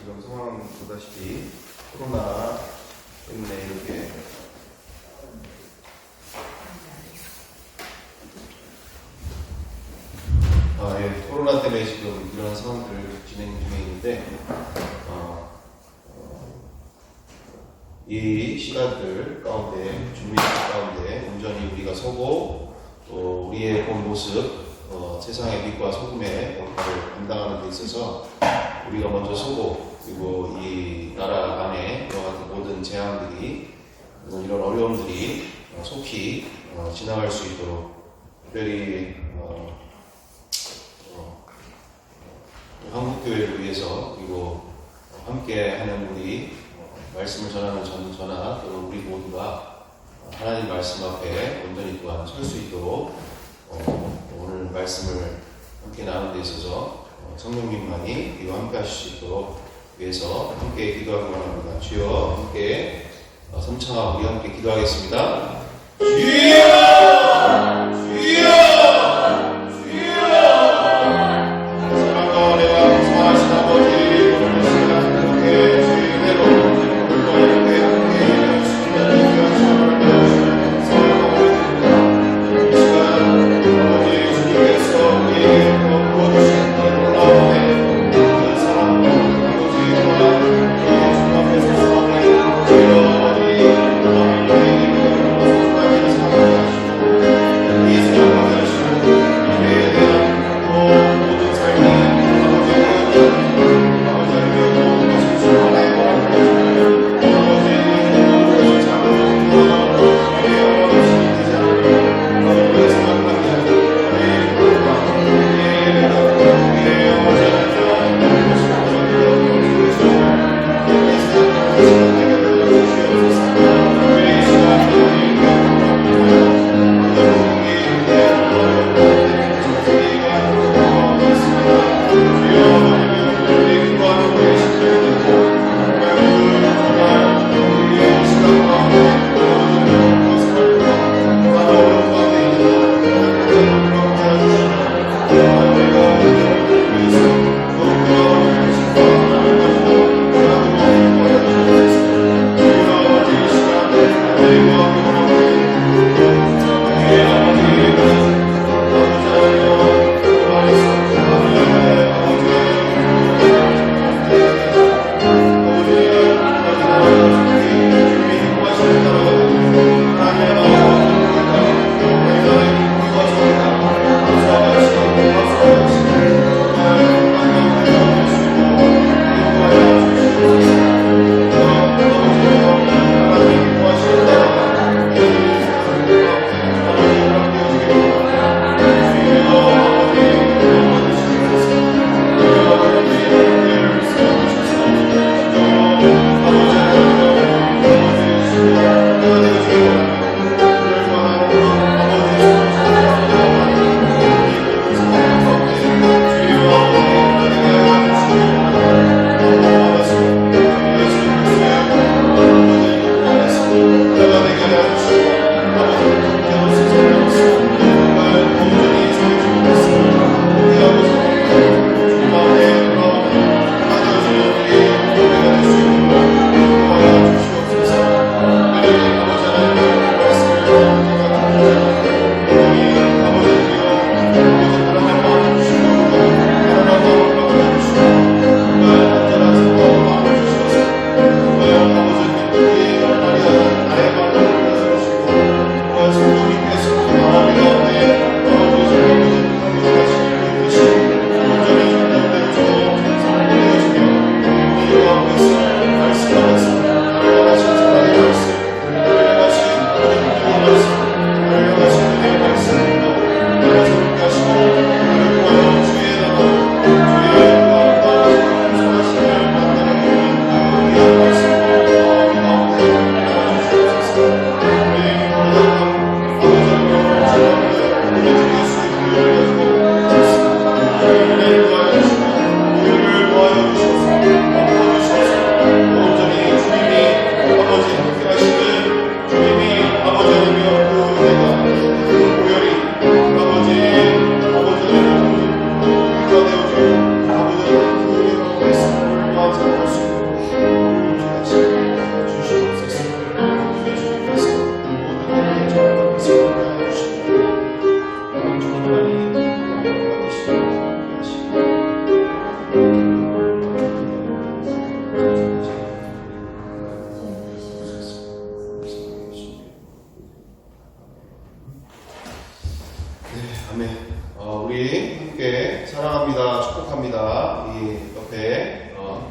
지금 상황 보다시피 코로나 때문에 이렇게 코로나 때문에 지금 이런 상황들을 진행 중에 있는데 이 시간들 가운데 준비 가운데 온전히 우리가 서고 또 우리의 본 모습 세상의 빛과 소금의 역할을 감당하는 데 있어서 우리가 먼저 서고 그리고 이 나라 안에 이와 같은 모든 재앙들이 이런 어려움들이 속히 지나갈 수 있도록 특별히 한국교회를 위해서 그리고 함께하는 우리 말씀을 전하는 전하 또 우리 모두가 하나님 말씀 앞에 온전히 또한 설 수 있도록 오늘 말씀을 함께 나누는 데 있어서 성령님만이 우리와 함께 하실 수 있도록 위해서 함께 기도하기 바랍니다. 주여 함께 삼창하고 우리 함께 기도하겠습니다. 주여! 주여!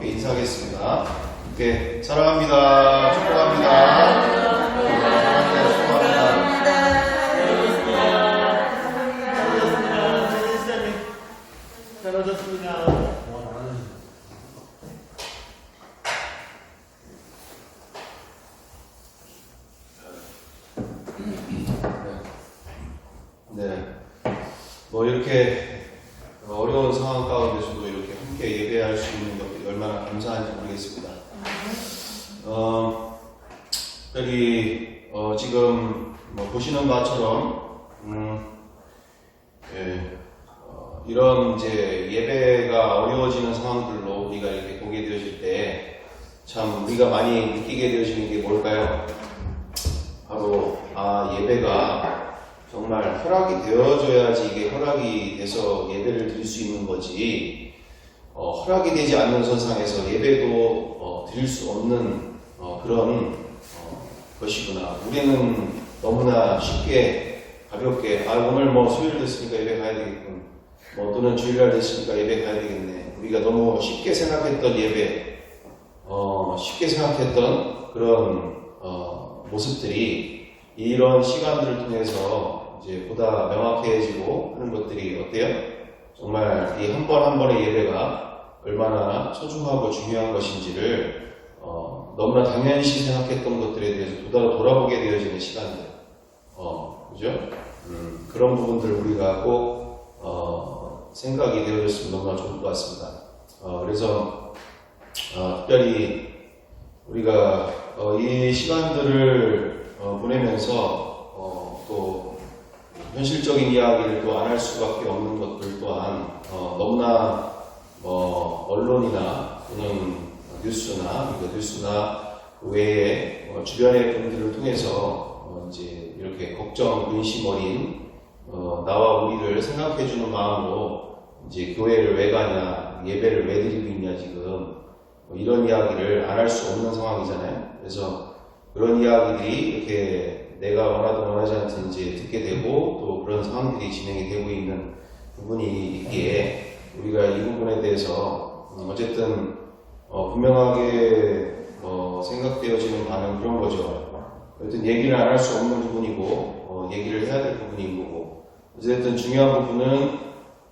함께 인사하겠습니다. 함께 사랑합니다. 축복합니다. 네, 뭐 이렇게 어려운 상황 가운데서도 이렇게 함께 예배할 수 있는 것들이 얼마나 감사한지 모르겠습니다. 특별히 지금 뭐 보시는 바처럼 이런 이제 예배가 어려워지는 상황들로 우리가 이렇게 보게 되어질 때 참 우리가 많이 느끼게 되어지는 게 뭘까요? 바로 예배가 정말 허락이 되어줘야지 이게 허락이 돼서 예배를 드릴 수 있는 거지, 허락이 되지 않는 선상에서 예배도 드릴 수 없는 그런 것이구나. 우리는 너무나 쉽게 가볍게 오늘 뭐 수요일 됐으니까 예배 가야 되겠군, 또는 주일날 됐으니까 예배 가야 되겠네. 우리가 너무 쉽게 생각했던 예배, 쉽게 생각했던 그런 모습들이 이런 시간들을 통해서 이제 보다 명확해지고 하는 것들이 어때요? 정말 이 한 번 한 번의 예배가 얼마나 소중하고 중요한 것인지를 너무나 당연시 생각했던 것들에 대해서 돌아보게 되어지는 시간들, 그죠? 그런 부분들 우리가 꼭 생각이 되어졌으면 너무나 좋을 것 같습니다. 그래서 특별히 우리가 이 시간들을 보내면서 또 현실적인 이야기를 또 안 할 수밖에 없는 것들 또한 너무나 언론이나 또는 뉴스나 그 외에 주변의 분들을 통해서 이제 이렇게 걱정, 근심 어린 나와 우리를 생각해주는 마음으로 이제 교회를 왜 가냐, 예배를 왜 드리고 있냐, 지금 이런 이야기를 안 할 수 없는 상황이잖아요. 그래서 그런 이야기들이 이렇게 내가 원하든 원하지 않든 이제 듣게 되고 또 그런 상황들이 진행이 되고 있는 부분이 있기에 우리가 이 부분에 대해서 어쨌든 분명하게 생각되어지는 바는 그런 거죠. 어쨌든 얘기를 안 할 수 없는 부분이고 얘기를 해야 될 부분인 거고, 어쨌든 중요한 부분은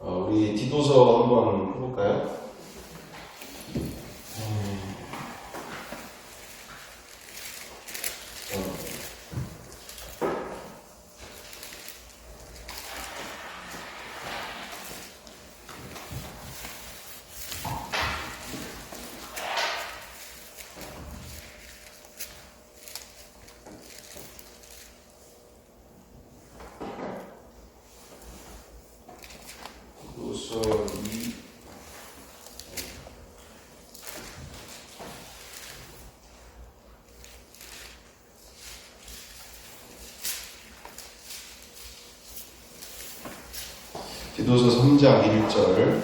우리 디도서 한번 해볼까요? 디도서 3장 1절,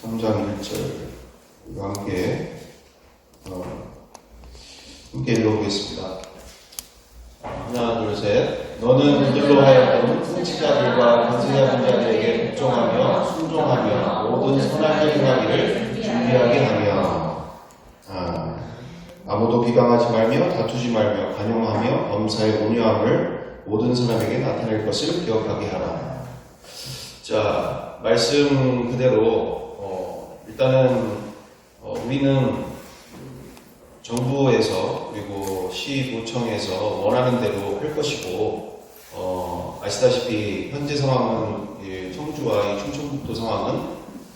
3장 1절 우리가 함께 읽어보겠습니다. 하나, 둘, 셋. 너는 이들로 하여금 통치자들과 권세자 자들에게 복종하며 순종하며 모든 선한 일 행하기를 준비하게 하며, 아무도 비방하지 말며 다투지 말며 간용하며 범사의 온유함을 모든 사람에게 나타낼 것을 기억하게 하라. 자, 말씀 그대로 일단은 우리는 정부에서 그리고 시도청에서 원하는 대로 할 것이고, 아시다시피 현재 상황은 청주와 이 충청북도 상황은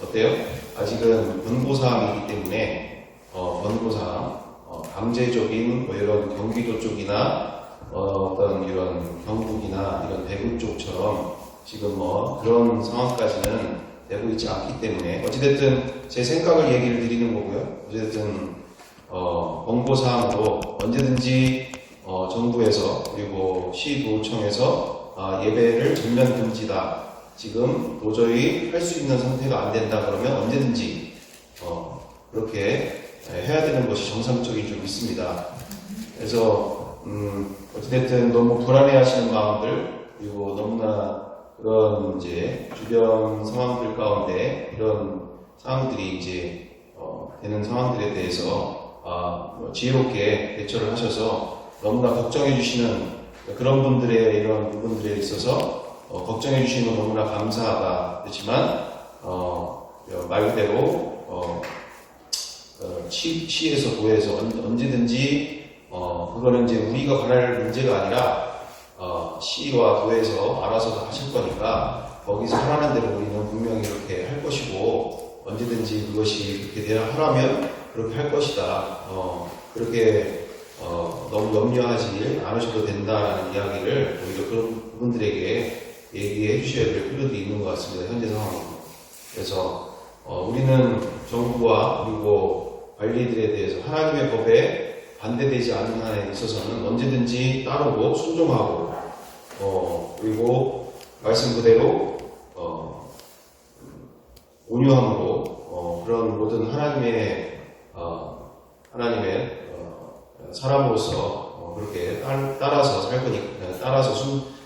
어때요? 아직은 권고사항이기 때문에 권고사항, 강제적인 이런 경기도 쪽이나 어떤 이런 경북이나 이런 대구 쪽처럼 지금 그런 상황까지는 되고 있지 않기 때문에 어찌됐든 제 생각을 얘기를 드리는 거고요. 어찌됐든 권고사항으로 언제든지 정부에서 그리고 시도청에서 예배를 전면 금지다, 지금 도저히 할 수 있는 상태가 안 된다 그러면 언제든지 그렇게 해야 되는 것이 정상적인 좀 있습니다. 그래서 어찌됐든 너무 불안해하시는 마음들, 그리고 너무나 그런 이제 주변 상황들 가운데 이런 상황들이 이제 되는 상황들에 대해서 뭐 지혜롭게 대처를 하셔서 너무나 걱정해 주시는 그런 분들의 이런 부분들에 있어서 걱정해 주시는 건 너무나 감사하다. 그렇지만 말 그대로 시에서 도에서 언제든지 그거는 이제 우리가 관할 문제가 아니라 시와 도에서 알아서 다 하실 거니까 거기서 하라는 대로 우리는 분명히 이렇게 할 것이고 언제든지 그것이 그렇게 하라면 그렇게 할 것이다. 그렇게 너무 염려하지 않으셔도 된다라는 이야기를 오히려 그런 부분들에게 얘기해 주셔야 될 필요도 있는 것 같습니다. 현재 상황에서. 그래서 우리는 정부와 그리고 관리들에 대해서 하나님의 법에 반대되지 않는 한에 있어서는 언제든지 따르고 순종하고 그리고 말씀 그대로 온유함으로 그런 모든 하나님의 사람으로서 그렇게 따라서 살 거니까 따라서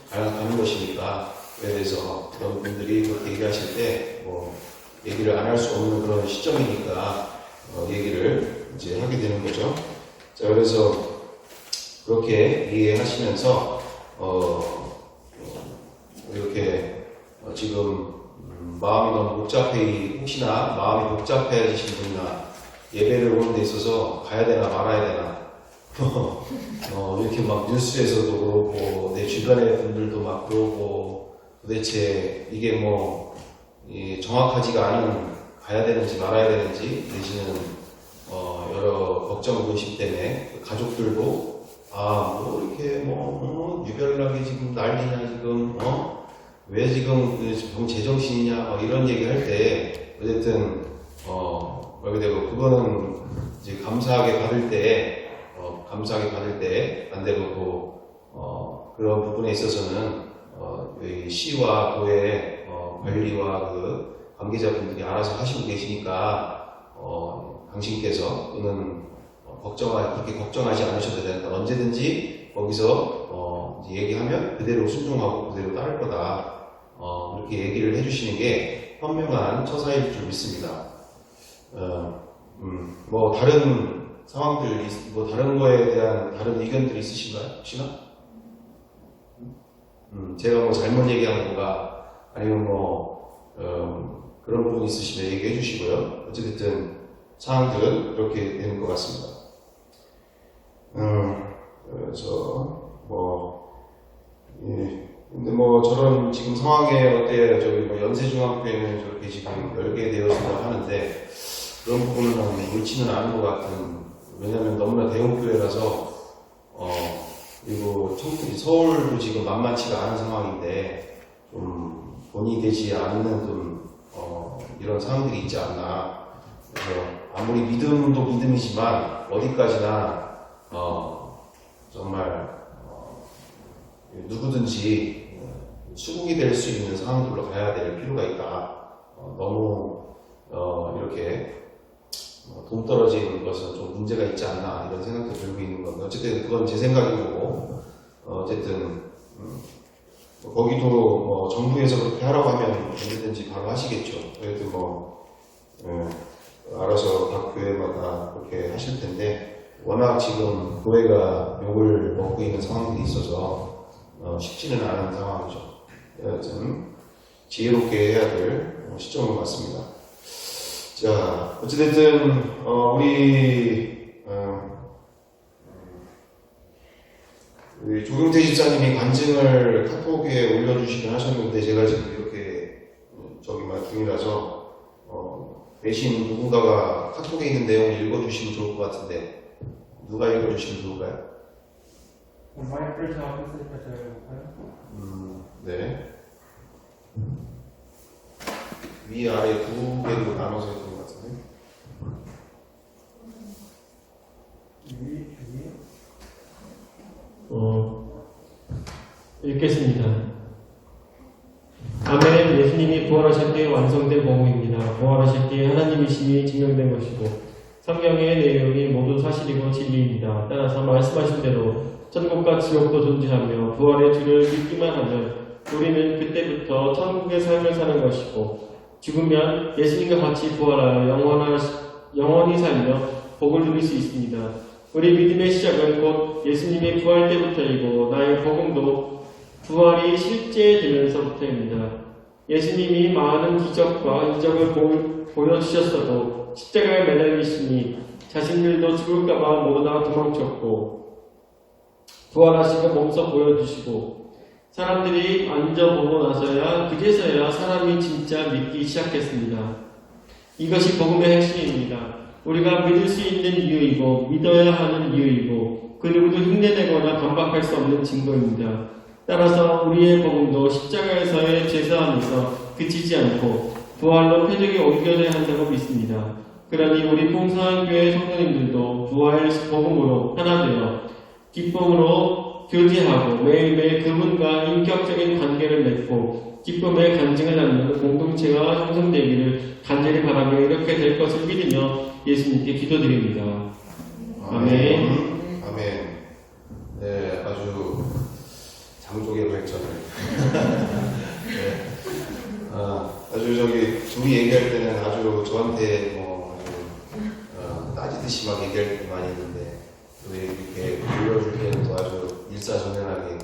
가는 것이니까 그에 대해서 그런 분들이 그렇게 얘기하실 때 얘기를 안 할 수 없는 그런 시점이니까 얘기를 이제 하게 되는 거죠. 자, 그래서 그렇게 이해하시면서 이렇게 지금 마음이 너무 혹시나 마음이 복잡해지신 분이나 예배를 오는 데 있어서 가야 되나 말아야 되나 이렇게 막 뉴스에서도 그렇고 내 주변의 분들도 막 그러고 도대체 이게 정확하지가 않은 가야 되는지 말아야 되는지 내지는 여러 걱정 근심 때문에 가족들도 이렇게 유별나게 지금 난리냐 지금 왜 지금 제정신이냐 이런 얘기 할 때 어쨌든 말 그대로 그거는 이제 감사하게 받을 때 반대로 그런 부분에 있어서는 시와 도의 관리와 그 관계자분들이 알아서 하시고 계시니까 당신께서 또는 그렇게 걱정하지 않으셔도 된다. 언제든지 거기서 이제 얘기하면 그대로 순종하고 그대로 따를 거다. 이렇게 얘기를 해주시는 게 현명한 처사일 줄 믿습니다. 다른 상황들, 다른 거에 대한 다른 의견들이 있으신가요? 혹시나? 제가 잘못 얘기한 건가, 아니면 그런 부분이 있으시면 얘기해 주시고요. 어쨌든 상황들은 그렇게 되는 것 같습니다. 그래서, 근데 저런 지금 상황에 어때요? 저기 연세중학교에는 저렇게 지금 열개되어진다고 하는데, 그런 부분은 옳지는 않은 것 같은, 왜냐면 너무나 대형교회라서, 그리고 서울도 지금 만만치가 않은 상황인데, 좀 돈이 되지 않는 이런 상황들이 있지 않나. 그래서 아무리 믿음도 믿음이지만, 어디까지나, 정말, 누구든지 수긍이 될 수 있는 상황들로 가야 될 필요가 있다. 너무 이렇게 돈 떨어지는 것은 좀 문제가 있지 않나 이런 생각도 들고 있는 건데 어쨌든 그건 제 생각이고 어쨌든 거기도 정부에서 그렇게 하라고 하면 언제든지 바로 하시겠죠. 어쨌든 알아서 각 교회마다 그렇게 하실 텐데 워낙 지금 교회가 욕을 먹고 있는 상황들이 있어서 쉽지는 않은 상황이죠. 여튼 지혜롭게 해야 될 시점인 것 같습니다. 자, 어찌됐든 우리 조경태 집사님이 간증을 카톡에 올려주시긴 하셨는데 제가 지금 이렇게 중이라서 대신 누군가가 카톡에 있는 내용을 읽어주시면 좋을 것 같은데 누가 읽어주시면 좋을까요? 마이크를 잡았으니까 제가 해볼까요? 네. 위아래 두 개로 나눠서 있는 것 같은데. 읽겠습니다. 아멘. 예수님이 부활하실 때 완성된 복음입니다. 부활하실 때 하나님이심이 증명된 것이고 성경의 내용이 모두 사실이고 진리입니다. 따라서 말씀하신 대로 천국과 지옥도 존재하며 부활의 주를 믿기만 하면 우리는 그때부터 천국의 삶을 사는 것이고 죽으면 예수님과 같이 부활하여 영원히 살며 복을 누릴 수 있습니다. 우리 믿음의 시작은 곧 예수님의 부활 때부터이고 나의 복음도 부활이 실제되면서부터입니다. 예수님이 많은 기적과 이적을 보여주셨어도 십자가에 매달리시니 자신들도 죽을까봐 모두 다 도망쳤고 부활하시고 몸소 보여주시고 사람들이 만져보고 나서야 그제서야 사람이 진짜 믿기 시작했습니다. 이것이 복음의 핵심입니다. 우리가 믿을 수 있는 이유이고 믿어야 하는 이유이고 그 누구도 흉내내거나 반박할 수 없는 증거입니다. 따라서 우리의 복음도 십자가에서의 죄사함에서 그치지 않고 부활로 표적이 옮겨져야 한다고 믿습니다. 그러니 우리 풍성한교회 성도님들도 부활 복음으로 하나 되어 기쁨으로 교제하고 매일매일 그분과 인격적인 관계를 맺고 기쁨의 간증을 나누는 공동체가 형성되기를 간절히 바라며 이렇게 될 것을 믿으며 예수님께 기도드립니다. 아멘. 아멘. 네, 아주 장족의 발전을. 네. 아주 둘이 얘기할 때는 아주 저한테 따지듯이 막 얘기할 때 많이 있는데 또 이렇게 올려줄 때는 또 아주 일사천연하게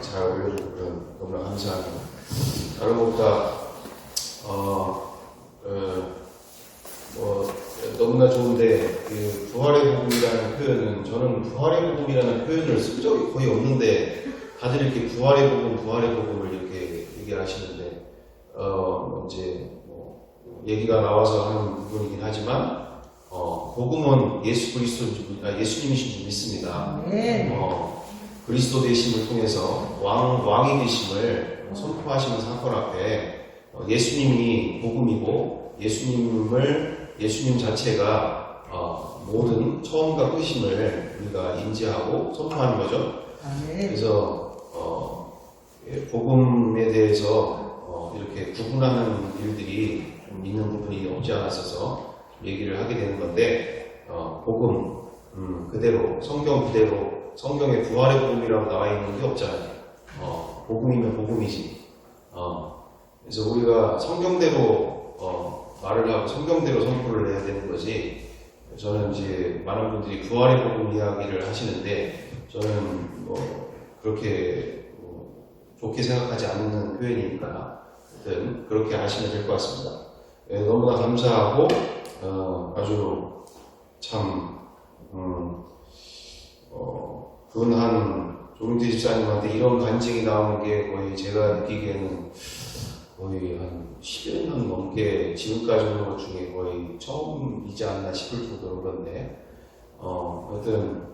잘 올려주고 그런 너무나 감사합니다. 다른 것보다 너무나 좋은데 그 부활의 복음이라는 표현은 저는 부활의 복음이라는 표현을 쓴 적이 거의 없는데 다들 이렇게 부활의 복음을 이렇게 얘기를 하시는데 이제 얘기가 나와서 하는 부분이긴 하지만 복음은 예수님이신 줄 믿습니다. 그리스도 되심을 통해서 왕이 되심을 선포하시는 사건 앞에 예수님이 복음이고 예수님 자체가 모든 처음과 끝임을 우리가 인지하고 선포하는 거죠. 그래서 복음에 대해서 이렇게 구분하는 일들이 좀 있는 부분이 없지 않았어서 얘기를 하게 되는 건데 복음 그대로 성경 그대로 성경에 부활의 복음이라고 나와 있는 게 없잖아요. 복음이면 복음이지. 그래서 우리가 성경대로 말을 하고 성경대로 선포를 해야 되는 거지. 저는 이제 많은 분들이 부활의 복음 이야기를 하시는데 저는 그렇게 좋게 생각하지 않는 표현이니까 하여튼 그렇게 하시면 될 것 같습니다. 네, 너무나 감사하고 아주 참 근한 조민태 집사님한테 이런 간증이 나오는 게 거의 제가 느끼기에는 거의 한 10여 년 넘게 지금까지 오는 것 중에 거의 처음이지 않나 싶을 정도로 그런데 하여튼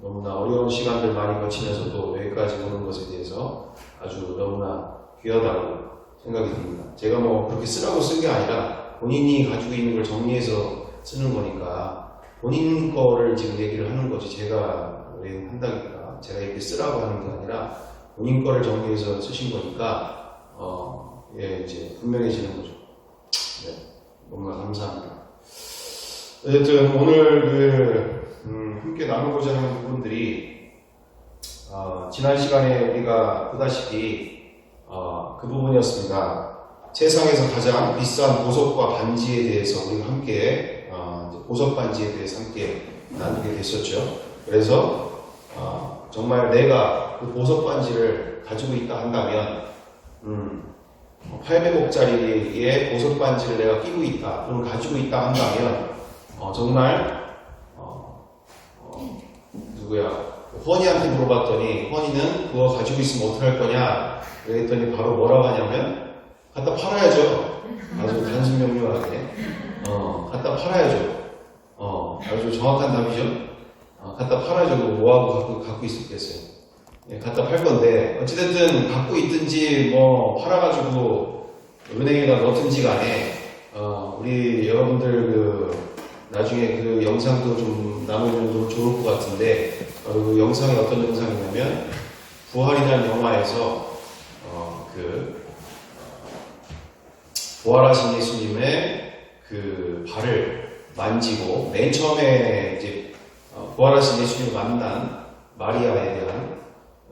너무나 어려운 시간들 많이 거치면서도 여기까지 오는 것에 대해서 아주 너무나 귀하다고 생각이 듭니다. 제가 그렇게 쓰라고 쓴 게 아니라 본인이 가지고 있는 걸 정리해서 쓰는 거니까 본인 거를 지금 얘기를 하는 거지 제가 왜 한다니까 제가 이렇게 쓰라고 하는 게 아니라 본인 거를 정리해서 쓰신 거니까 이제 분명해지는 거죠. 네, 너무나 감사합니다. 어쨌든 오늘 함께 나누고자 하는 부분들이 지난 시간에 우리가 보다시피 그 부분이었습니다. 세상에서 가장 비싼 보석과 반지에 대해서 우리가 함께 보석 반지에 대해서 함께 나누게 됐었죠. 그래서 정말 내가 그 보석 반지를 가지고 있다 한다면 800억짜리의 보석 반지를 내가 끼고 있다 또는 가지고 있다 한다면 정말 허니한테 물어봤더니 허니는 그거 가지고 있으면 어떡할 거냐 그랬더니 바로 뭐라고 하냐면 갖다 팔아야죠. 아주 단순 명료하게 갖다 팔아야죠. 아주 정확한 답이죠. 갖다 팔아야죠. 뭐하고 갖고 있었겠어요. 예, 갖다 팔 건데 어찌됐든 갖고 있든지 팔아가지고 은행에다 넣든지 간에 우리 여러분들 나중에 그 영상도 좀 나누면 좀 좋을 것 같은데 그 영상이 어떤 영상이냐면 부활이라는 영화에서 부활하신 예수님의 그 발을 만지고 맨 처음에 이제 부활하신 예수님을 만난 마리아에 대한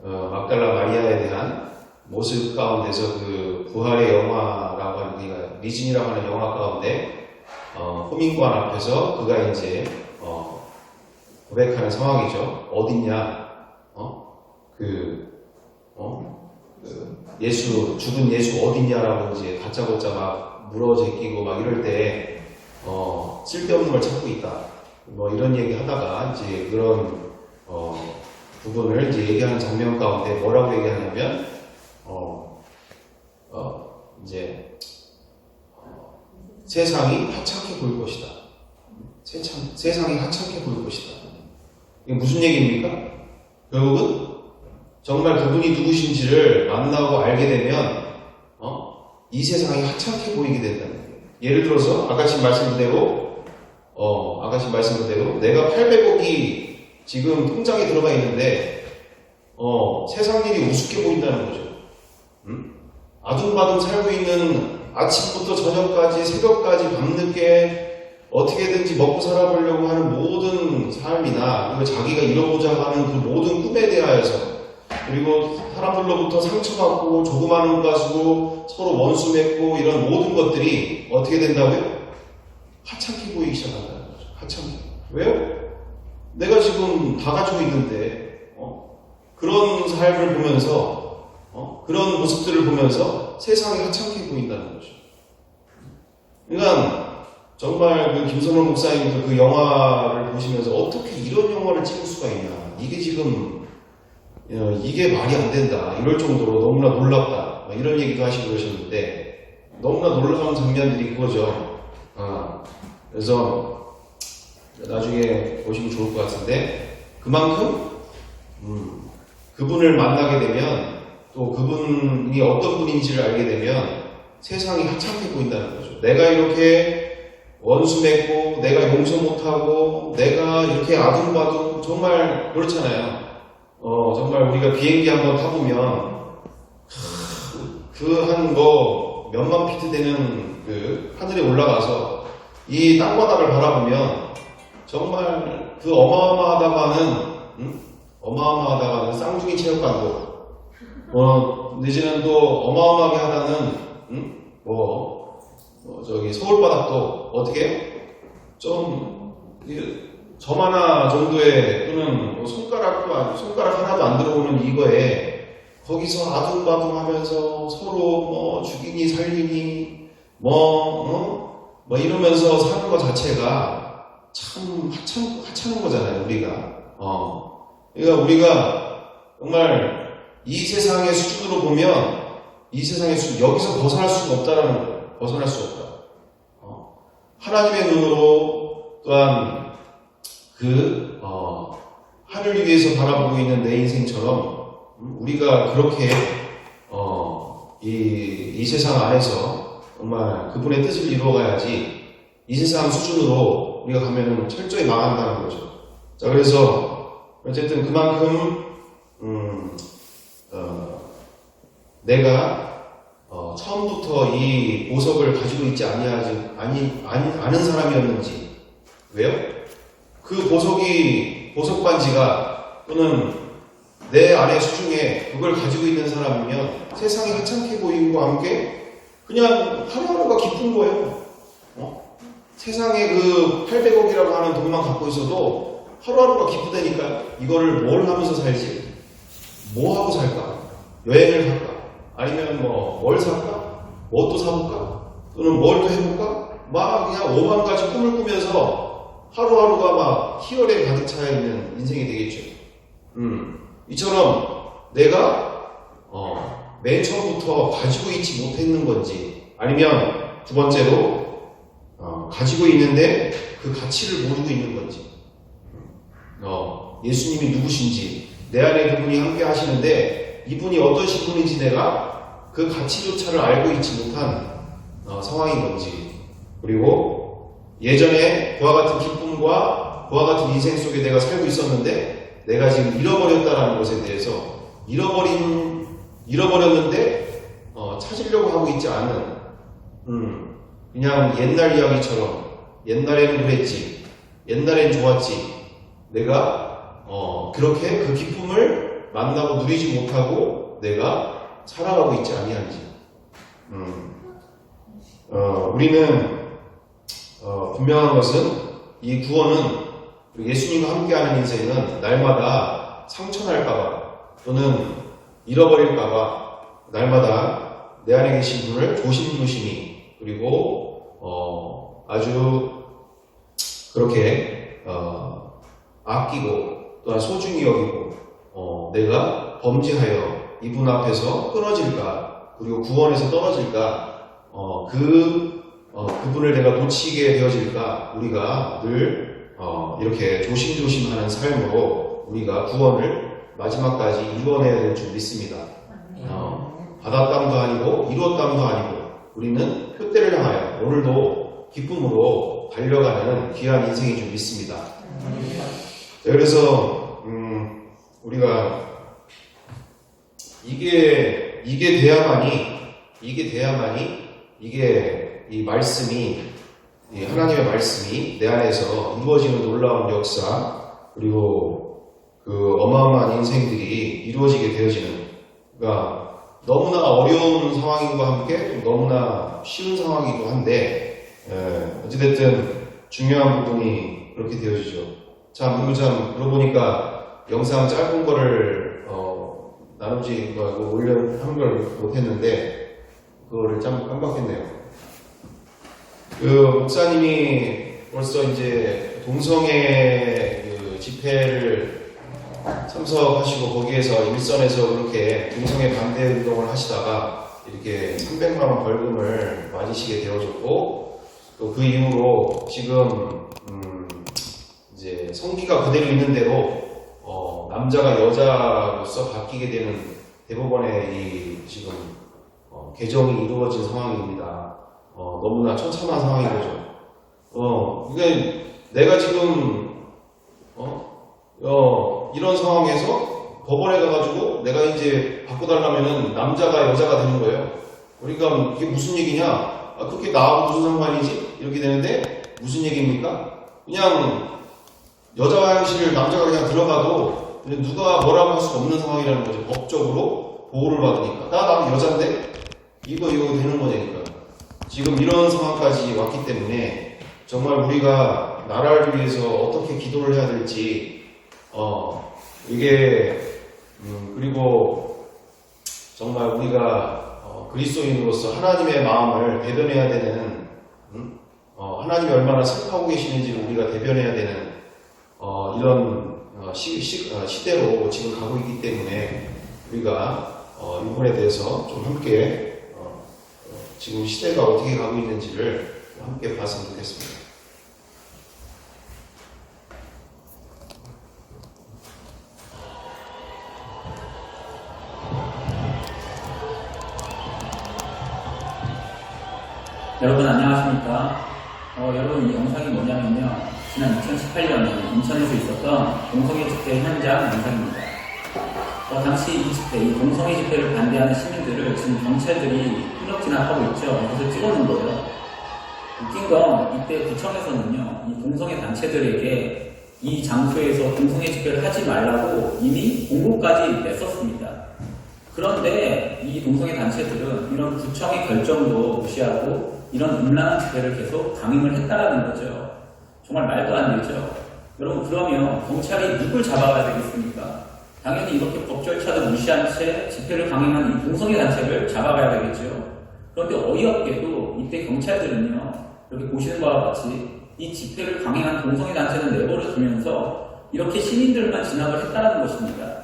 막달라 마리아에 대한 모습 가운데서 그 부활의 영화라고 하는, 그러니까 리진이라고 하는 영화 가운데 호민관 앞에서 그가 이제 고백하는 상황이죠. 어딨냐? 예수, 죽은 예수 어딨냐라고 이제 다짜고짜 막 물어 제끼고 막 이럴 때 쓸데없는 걸 찾고 있다. 뭐 이런 얘기 하다가 이제 그런 부분을 이제 얘기하는 장면 가운데 뭐라고 얘기하냐면 이제 세상이 하찮게 보일 것이다. 세상이 하찮게 보일 것이다. 이게 무슨 얘기입니까? 결국은 정말 그분이 누구신지를 만나고 알게 되면 이 세상이 하찮게 보이게 된다는 거예요. 예를 들어서 아까 지금 말씀 그대로 내가 800억이 지금 통장에 들어가 있는데 세상 일이 우습게 보인다는 거죠. 아둥바둥 살고 있는 아침부터 저녁까지 새벽까지 밤늦게 어떻게든지 먹고 살아보려고 하는 모든 삶이나 그리고 자기가 이뤄보자 하는 그 모든 꿈에 대하여서 그리고 사람들로부터 상처받고 조그마한 가수고 서로 원수 맺고 이런 모든 것들이 어떻게 된다고요? 하찮게 보이기 시작한다는 거죠. 하찮게. 왜요? 내가 지금 다 가지고 있는데 그런 삶을 보면서 그런 모습들을 보면서 세상이 하찮게 보인다는 거죠. 그러니까 정말 그 김선호 목사님도 그 영화를 보시면서 어떻게 이런 영화를 찍을 수가 있냐. 이게 지금 이게 말이 안 된다. 이럴 정도로 너무나 놀랍다. 이런 얘기도 하시고 그러셨는데 너무나 놀라운 장면들이 그거죠. 그래서 나중에 보시면 좋을 것 같은데 그만큼 그분을 만나게 되면 또 그분이 어떤 분인지를 알게 되면 세상이 하찮게 보인다는 거죠. 내가 이렇게 원수 맺고 내가 용서 못하고 내가 이렇게 아둥바둥 정말 그렇잖아요. 정말 우리가 비행기 한번 타보면 그 한 뭐 몇만 피트 되는 그 하늘에 올라가서 이 땅바닥을 바라보면 정말 그 어마어마하다고 하는 쌍둥이 체육관도 내지는 또 어마어마하게 하다는 저기 서울바닥도 어떻게 좀 저만한 정도의 또는 손가락 하나도 안 들어오는 이거에 거기서 아둥바둥 하면서 서로 죽이니 살리니 이러면서 사는 것 자체가 참 하찮은 거잖아요, 우리가. 그러니까 우리가 정말 이 세상의 수준으로 보면 이 세상의 수준, 여기서 벗어날 수는 없다라는 거예요. 벗어날 수 없다. 하나님의 눈으로 또한 하늘 위에서 바라보고 있는 내 인생처럼 우리가 그렇게 이 세상 안에서 정말 그분의 뜻을 이루어가야지 이 세상 수준으로 우리가 가면은 철저히 망한다는 거죠. 자, 그래서 어쨌든 그만큼 내가 처음부터 이 보석을 가지고 있지 않은 사람이었는지. 왜요? 그 보석 반지가 또는 내 안의 수중에 그걸 가지고 있는 사람이면 세상이 하찮게 보이고 함께 그냥 하루하루가 기쁜 거예요. 세상에 그 800억이라고 하는 돈만 갖고 있어도 하루하루가 기쁘다니까. 이거를 뭘 하면서 살지? 뭐 하고 살까? 여행을 갈까? 아니면 뭘 살까? 뭐 또 사볼까? 또는 뭘 또 해볼까? 막 그냥 5만 가지 꿈을 꾸면서 하루하루가 막 희열에 가득 차 있는 인생이 되겠죠. 이처럼 내가 맨 처음부터 가지고 있지 못했는 건지, 아니면 두 번째로 가지고 있는데 그 가치를 모르고 있는 건지, 예수님이 누구신지, 내 안에 그분이 함께 하시는데 이분이 어떠신 분인지 내가 그 가치조차를 알고 있지 못한 상황인 건지, 그리고 예전에 그와 같은 기쁨과 그와 같은 인생 속에 내가 살고 있었는데 내가 지금 잃어버렸다라는 것에 대해서 잃어버렸는데 찾으려고 하고 있지 않은 그냥 옛날 이야기처럼 옛날에는 그랬지, 옛날엔 좋았지, 내가 그렇게 그 기쁨을 만나고 누리지 못하고 내가 살아가고 있지 아니한지. 우리는 분명한 것은 이 구원은 예수님과 함께하는 인생은 날마다 상처날까봐 또는 잃어버릴까봐 날마다 내 안에 계신 분을 조심조심히 그리고 아주 그렇게 아끼고 또한 소중히 여기고 내가 범죄하여 이분 앞에서 끊어질까 그리고 구원에서 떨어질까 그분을 내가 놓치게 되어질까 우리가 늘 이렇게 조심조심하는 삶으로 우리가 구원을 마지막까지 이뤄내야 될 줄 믿습니다. 받았담도 아니고 이루었담도 아니고 우리는 표대를 향하여 오늘도 기쁨으로 달려가는 귀한 인생인 줄 믿습니다. 그래서 우리가 이게 돼야만이 이게 이 말씀이 이 하나님의 말씀이 내 안에서 이루어지는 놀라운 역사 그리고 그 어마어마한 인생들이 이루어지게 되어지는 그러니까 너무나 어려운 상황인과 함께 너무나 쉬운 상황이기도 한데 어찌됐든 중요한 부분이 그렇게 되어지죠. 참 그러고 보니까 영상 짧은 거를 나누지 하는 걸 못했는데 그거를 참 깜빡했네요. 그 목사님이 벌써 이제 동성애 그 집회를 참석하시고 거기에서 일선에서 그렇게 동성애 반대 운동을 하시다가 이렇게 300만 원 벌금을 맞으시게 되어졌고 또 그 이후로 지금 이제 성기가 그대로 있는 대로 남자가 여자로서 바뀌게 되는 대법원의 이 지금 개정이 이루어진 상황입니다. 너무나 처참한 상황인 거죠. 이게 내가 지금 이런 상황에서 법원에 가가지고 내가 이제 바꿔달라면은 남자가 여자가 되는 거예요. 그러니까 이게 무슨 얘기냐? 그렇게 나하고 무슨 상관이지? 이렇게 되는데 무슨 얘기입니까? 그냥 여자와 양실을 남자가 그냥 들어가도 누가 뭐라고 할 수 없는 상황이라는 거죠. 법적으로 보호를 받으니까. 나 여잔데? 이거 되는 거니까. 지금 이런 상황까지 왔기 때문에 정말 우리가 나라를 위해서 어떻게 기도를 해야 될지 이게 그리고 정말 우리가 그리스도인으로서 하나님의 마음을 대변해야 되는 하나님이 얼마나 슬퍼하고 계시는지를 우리가 대변해야 되는 이런 시대로 지금 가고 있기 때문에 우리가 이 부분에 대해서 좀 함께 지금 시대가 어떻게 가고 있는지를 함께 봤으면 좋겠습니다. 여러분 안녕하십니까? 여러분 이 영상이 뭐냐면요. 지난 2018년에 인천에서 있었던 동성애 집회 현장 영상입니다. 당시 이 집회, 이 동성애 집회를 반대하는 시민들을 지금 경찰들이 흔적 진압하고 있죠. 그래서 찍어놓은 거예요. 웃긴 건 이때 구청에서는요. 이 동성애 단체들에게 이 장소에서 동성애 집회를 하지 말라고 이미 공고까지 냈었습니다. 그런데 이 동성애 단체들은 이런 구청의 결정도 무시하고 이런 음란한 집회를 계속 강행을 했다라는 거죠. 정말 말도 안 되죠. 여러분 그러면 경찰이 누굴 잡아가야 되겠습니까? 당연히 이렇게 법 절차도 무시한 채 집회를 강행한 이 동성애 단체를 잡아가야 되겠죠. 그런데 어이없게도 이때 경찰들은요. 여기 보시는 바와 같이 이 집회를 강행한 동성애 단체는 내버려 두면서 이렇게 시민들만 진압을 했다는 것입니다.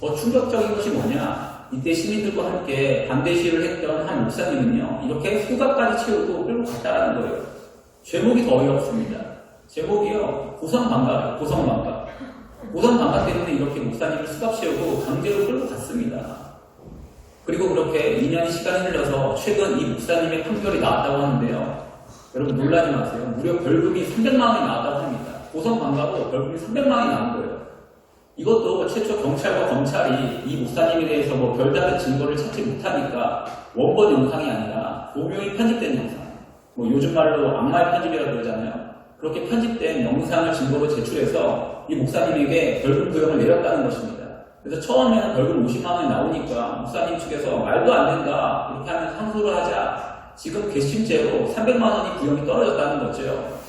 더 충격적인 것이 뭐냐? 이때 시민들과 함께 반대 시위를 했던 한 목사님은요. 이렇게 수갑까지 채우고 끌고 갔다는 거예요. 제목이 더 어이없습니다. 제목이요. 고성방가. 고성방가 때문에 이렇게 목사님을 수갑 채우고 강제로 끌고 갔습니다. 그리고 그렇게 2년의 시간이 흘러서 최근 이 목사님의 판결이 나왔다고 하는데요. 여러분 놀라지 마세요. 무려 벌금이 300만 원이 나왔다고 합니다. 고성방가로 벌금이 300만 원이 나온 거예요. 이것도 최초 경찰과 검찰이 이 목사님에 대해서 별다른 증거를 찾지 못하니까 원본 영상이 아니라 오묘히 편집된 영상. 요즘 말로 악마의 편집이라고 그러잖아요. 그렇게 편집된 영상을 증거로 제출해서 이 목사님에게 벌금 구형을 내렸다는 것입니다. 그래서 처음에는 벌금 50만 원이 나오니까 목사님 측에서 말도 안 된다 이렇게 하면 상소를 하자 지금 괘씸죄로 300만 원이 구형이 떨어졌다는 거죠.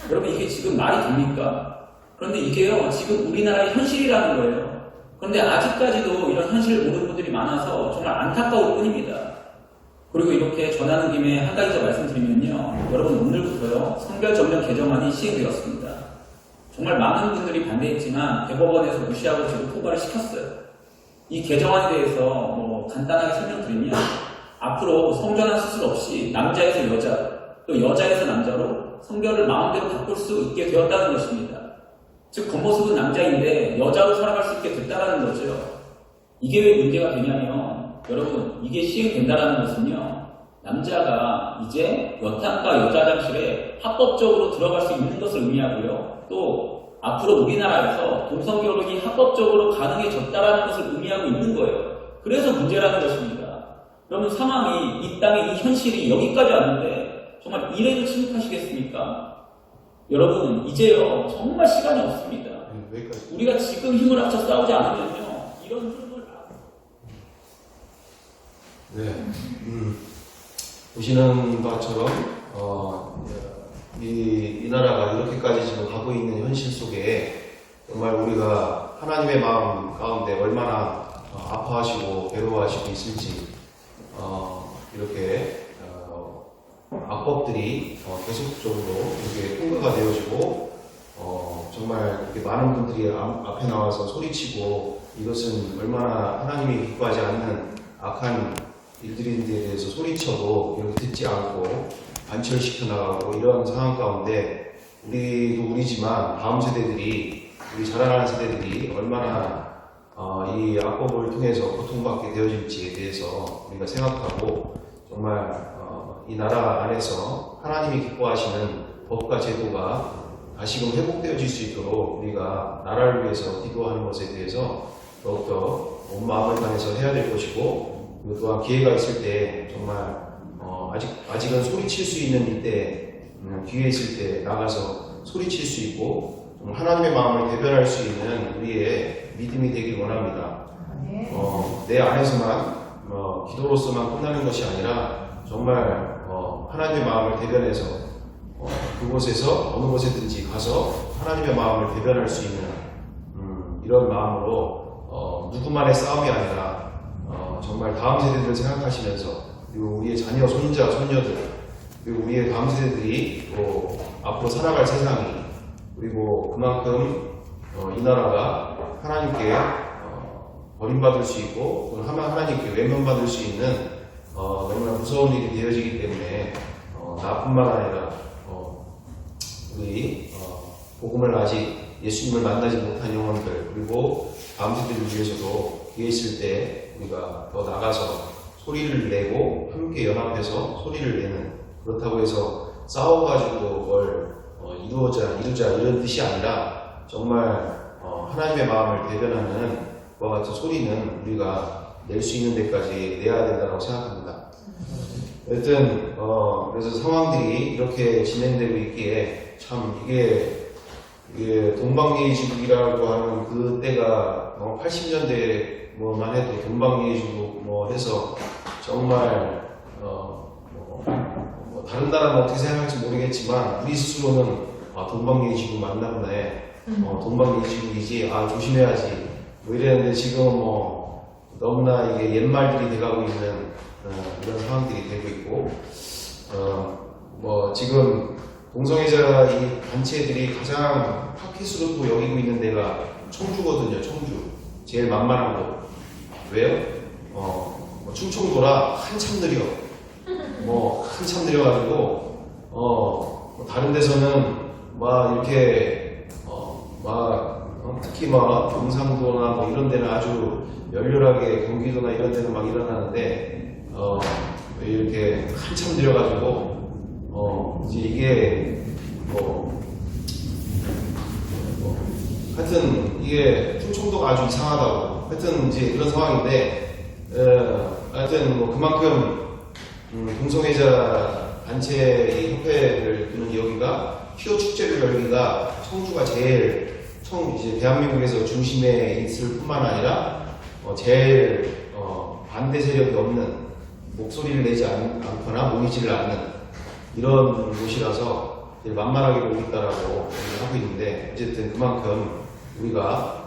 여러분 이게 지금 말이 됩니까? 그런데 이게요 지금 우리나라의 현실이라는 거예요. 그런데 아직까지도 이런 현실을 모르는 분들이 많아서 정말 안타까울 뿐입니다. 그리고 이렇게 전하는 김에 한 가지 더 말씀드리면요. 여러분 오늘부터요. 성별 전면 개정안이 시행되었습니다. 정말 많은 분들이 반대했지만 대법원에서 무시하고 지금 통과를 시켰어요. 이 개정안에 대해서 뭐 간단하게 설명드리면 앞으로 성전환 수술 없이 남자에서 여자 또 여자에서 남자로 성별을 마음대로 바꿀 수 있게 되었다는 것입니다. 즉 겉모습은 남자인데 여자로 살아갈 수 있게 됐다는 거죠. 이게 왜 문제가 되냐면 여러분 이게 시행된다는 것은요. 남자가 이제 여탕과 여자 화장실에 합법적으로 들어갈 수 있는 것을 의미하고요. 또 앞으로 우리나라에서 동성결혼이 합법적으로 가능해졌다는 것을 의미하고 있는 거예요. 그래서 문제라는 것입니다. 그러면 상황이 이 땅의 이 현실이 여기까지 왔는데 정말 이래도 침묵하시겠습니까? 여러분 이제요 정말 시간이 없습니다. 여기까지. 우리가 지금 힘을 합쳐 싸우지 않으면요 이런 흐름을 네. 보시는 것처럼 이 나라가 이렇게까지 지금 가고 있는 현실 속에 정말 우리가 하나님의 마음 가운데 얼마나 아파하시고 괴로워하시고 있을지 이렇게 악법들이 계속적으로 이렇게 통과가 되어지고 정말 이렇게 많은 분들이 앞에 나와서 소리치고 이것은 얼마나 하나님이 기뻐하지 않는 악한 일들인데 대해서 소리쳐도 이렇게 듣지 않고 관철시켜 나가고 이런 상황 가운데 우리도 우리지만 다음 세대들이 우리 자라나는 세대들이 얼마나 이 악법을 통해서 고통받게 되어질지에 대해서 우리가 생각하고 정말 이 나라 안에서 하나님이 기뻐하시는 법과 제도가 다시금 회복되어질 수 있도록 우리가 나라를 위해서 기도하는 것에 대해서 더욱더 온 마음을 다해서 해야 될 것이고 그리고 또한 기회가 있을 때 정말 아직은 소리칠 수 있는 이때 기회 있을 때 나가서 소리칠 수 있고 정말 하나님의 마음을 대변할 수 있는 우리의 믿음이 되길 원합니다. 내 안에서만 기도로서만 끝나는 것이 아니라 정말 하나님의 마음을 대변해서 그곳에서 어느 곳에든지 가서 하나님의 마음을 대변할 수 있는 이런 마음으로 누구만의 싸움이 아니라 정말 다음 세대들을 생각하시면서 그리고 우리의 자녀, 손자, 손녀들 그리고 우리의 다음 세대들이 또 앞으로 살아갈 세상이 그리고 그만큼 이 나라가 하나님께 버림받을 수 있고 하나님께 외면받을 수 있는 너무나 무서운 일이 되어지기 때문에 나뿐만 아니라 우리 복음을 아직 예수님을 만나지 못한 영혼들 그리고 다음 세대를 위해서도 기회 있을 때 우리가 더 나가서 소리를 내고 함께 연합해서 소리를 내는 그렇다고 해서 싸워가지고 뭘 이루자 이런 뜻이 아니라 정말 하나님의 마음을 대변하는 그와 같은 소리는 우리가 낼 수 있는 데까지 내야 된다고 생각합니다. 여튼 그래서 상황들이 이렇게 진행되고 있기에 참 이게 동방예의지국이라고 하는 그때가 80년대 뭐만 해도 동방예의지국 뭐 해서 정말 다른 나라는 어떻게 생각할지 모르겠지만 우리 스스로는 동방예의지국 맞나 보네. 동방예의지국이지. 조심해야지. 뭐 이랬는데 지금 너무나 이게 옛말들이 돼가고 있는 이런 상황들이 되고 있고 지금 동성애자 이 단체들이 가장 타깃으로 또 여기고 있는 데가 청주거든요. 청주 제일 만만한 곳. 왜요? 충청도라 한참 느려. 한참 느려가지고 다른 데서는 이렇게 특히 경상도나 이런 데는 아주 열렬하게 경기도나 이런 데는 막 일어나는데 이렇게 한참 느려가지고 이제 이게 하여튼 이게 충청도가 아주 이상하다고 하여튼 이제 그런 상황인데 하여튼 그만큼 동성애자 단체의 협회를 두는 여기가 퀴어 축제를 열기가 청주가 제일 이제 대한민국에서 중심에 있을 뿐만 아니라 제일 반대 세력이 없는, 목소리를 내지 않거나 모이지를 않는 이런 곳이라서 제일 만만하게 보고 있다라고 하고 있는데, 어쨌든 그만큼 우리가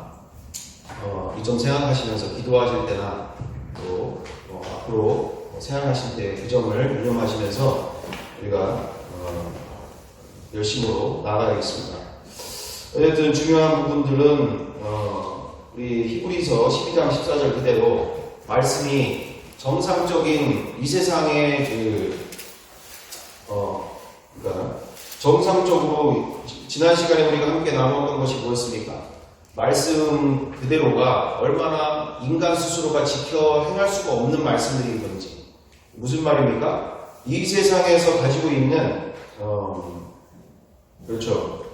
이 점 생각하시면서 기도하실 때나 또 앞으로 생각하실 때 그 점을 유념하시면서 우리가 열심으로 나아가야겠습니다. 어쨌든 중요한 부분들은 우리 히브리서 12장 14절 그대로 말씀이 정상적인 이 세상의 그러니까 정상적으로 지난 시간에 우리가 함께 나누었던 것이 뭐였습니까? 말씀 그대로가 얼마나 인간 스스로가 지켜 행할 수가 없는 말씀들인 건지. 무슨 말입니까? 이 세상에서 가지고 있는 그렇죠.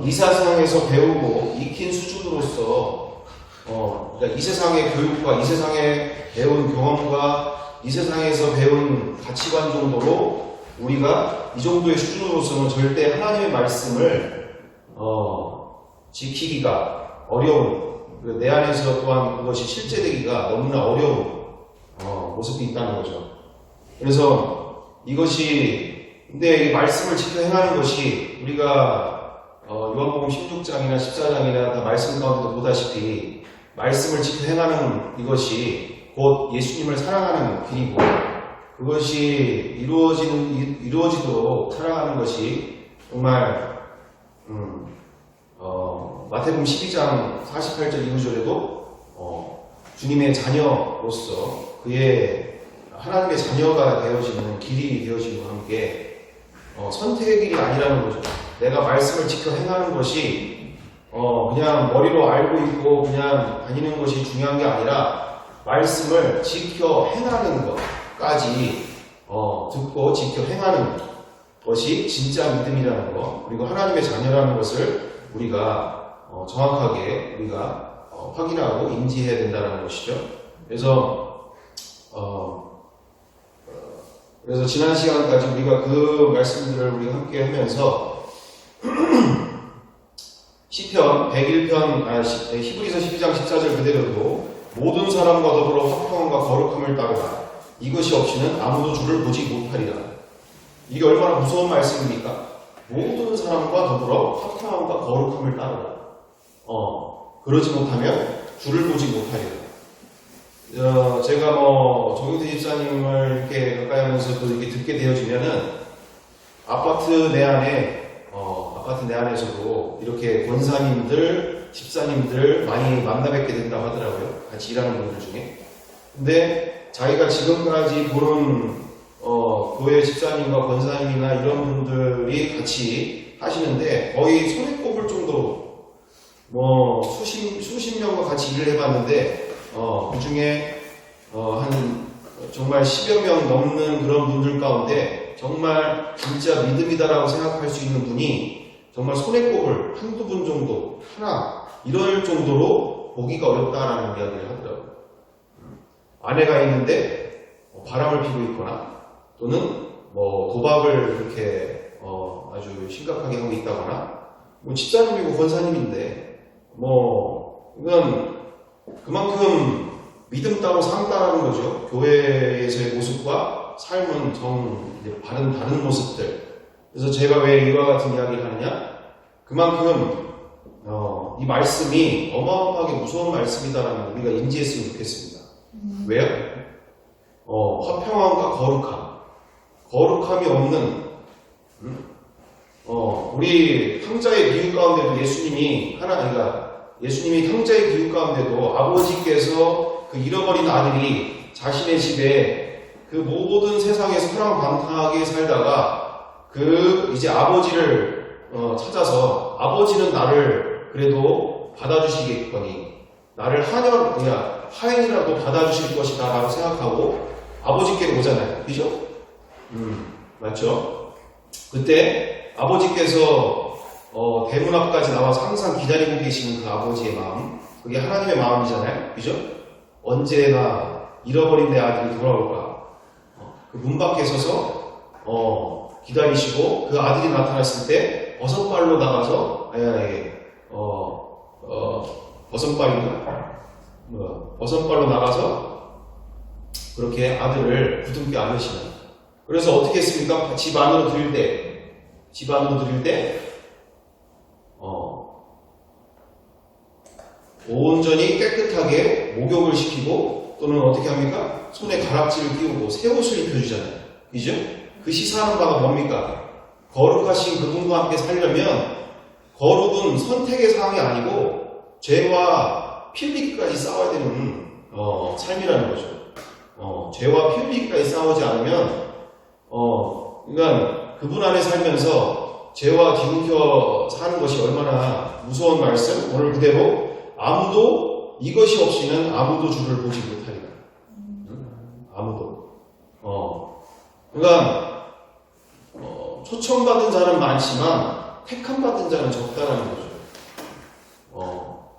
이 세상에서 배우고 익힌 수준으로서 그러니까 이 세상의 교육과 이 세상에 배운 경험과 이 세상에서 배운 가치관 정도로 우리가 이 정도의 수준으로서는 절대 하나님의 말씀을 지키기가 어려운, 내 안에서 또한 그것이 실제되기가 너무나 어려운 모습이 있다는 거죠. 그래서 이것이, 근데 이 말씀을 지켜 행하는 것이 우리가 요한복음 16장이나 14장이나 다 말씀 가운데도 보다시피 말씀을 지켜 행하는 이것이 곧 예수님을 사랑하는 길이고, 그것이 이루어지도록 살아가는 것이 정말 마태복음 12장 48절 이후절에도 주님의 자녀로서 그의 하나님의 자녀가 되어지는 길이 되어짐과 함께 선택의 길이 아니라는 거죠. 내가 말씀을 지켜 행하는 것이 그냥 머리로 알고 있고 그냥 다니는 것이 중요한 게 아니라 말씀을 지켜 행하는 것까지 듣고 지켜 행하는 것이 진짜 믿음이라는 것, 그리고 하나님의 자녀라는 것을 우리가 정확하게 우리가 확인하고 인지해야 된다는 것이죠. 그래서 지난 시간까지 우리가 그 말씀들을 우리가 함께 하면서 시편 101편, 히브리서 12장 14절 그대로도 모든 사람과 더불어 화평함과 거룩함을 따르라. 이것이 없이는 아무도 주를 보지 못하리라. 이게 얼마나 무서운 말씀입니까? 모든 사람과 더불어 화평함과 거룩함을 따르라. 그러지 못하면 주를 보지 못하리라. 제가 정용태 집사님을 이렇게 가까이 하면서도 이렇게 듣게 되어지면은 아파트 내 안에서도 이렇게 권사님들, 집사님들 많이 만나 뵙게 된다고 하더라고요. 같이 일하는 분들 중에. 근데 자기가 지금까지 보는 교회 집사님과 권사님이나 이런 분들이 같이 하시는데 거의 손에 꼽을 정도로 수십 명과 같이 일을 해봤는데 그 중에 한 정말 10여 명 넘는 그런 분들 가운데 정말 진짜 믿음이다라고 생각할 수 있는 분이 정말 손에 꼽을 한두 분 정도, 하나, 이럴 정도로 보기가 어렵다라는 이야기를 하더라고요. 아내가 있는데 바람을 피고 있거나 또는 도박을 그렇게 아주 심각하게 하고 있다거나 집사님이고 권사님인데 이건 그만큼 믿음 따로 상 따라는 거죠. 교회에서의 모습과 삶은 다른 모습들. 그래서 제가 왜 이와 같은 이야기를 하느냐? 그만큼 이 말씀이 어마어마하게 무서운 말씀이다라는 우리가 인지했으면 좋겠습니다. 왜요? 화평함과 거룩함이 없는 우리 탕자의 비유 가운데도 예수님이 탕자의 비유 가운데도 아버지께서 그 잃어버린 아들이 자신의 집에 그 모든 세상에서 사랑방탕하게 살다가 이제 아버지를 찾아서 아버지는 나를 그래도 받아주시겠거니 나를 하인이라도 받아주실 것이다 라고 생각하고 아버지께로 오잖아요. 그죠? 맞죠? 그때 아버지께서 대문 앞까지 나와서 항상 기다리고 계시는 그 아버지의 마음, 그게 하나님의 마음이잖아요. 그죠? 언제나 잃어버린 내 아들이 돌아올까? 그 문 밖에 서서 기다리시고 그 아들이 나타났을 때 6발로 나가서 버선발로 나가서 그렇게 아들을 굳은게 안으시는. 그래서 어떻게 했습니까? 집 안으로 들일 때, 온전히 깨끗하게 목욕을 시키고 또는 어떻게 합니까? 손에 가락지를 끼우고 새 옷을 입혀주잖아요. 그죠? 그 시사하는 바가 뭡니까? 거룩하신 그분과 함께 살려면 거룩은 선택의 사항이 아니고 죄와 피 흘리기까지 싸워야 되는 삶이라는 거죠. 죄와 피 흘리기까지 싸우지 않으면 그러니까 그분 안에 살면서 죄와 뒤엉켜 사는 것이 얼마나 무서운 말씀. 오늘 그대로 아무도 이것이 없이는 아무도 주를 보지 못하리라. 아무도. 그러니까 초청받은 자는 많지만 택함받은 자는 적다라는 거죠.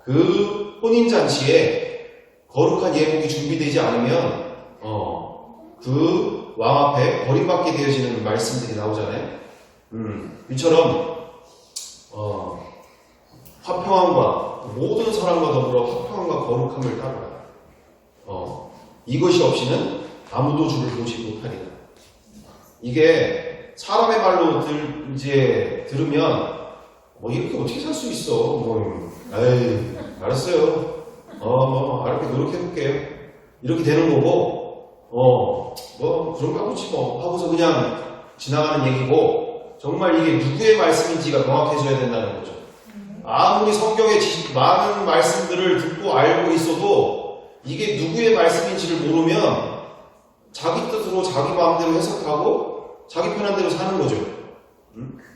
그 혼인잔치에 거룩한 예복이 준비되지 않으면 그 왕 앞에 버림받게 되어지는 말씀들이 나오잖아요. 이처럼 화평함과 모든 사람과 더불어 화평함과 거룩함을 따르라. 이것이 없이는 아무도 주를 보지 못하리라. 이게 사람의 말로 들으면 이렇게 어떻게 살 수 있어? 에이, 알았어요. 이렇게 노력해볼게요. 이렇게 되는 거고, 그런가 보지 하고서 그냥 지나가는 얘기고, 정말 이게 누구의 말씀인지가 명확해져야 된다는 거죠. 아무리 성경에 많은 말씀들을 듣고 알고 있어도 이게 누구의 말씀인지를 모르면 자기 뜻으로 자기 마음대로 해석하고 자기 편한 대로 사는 거죠.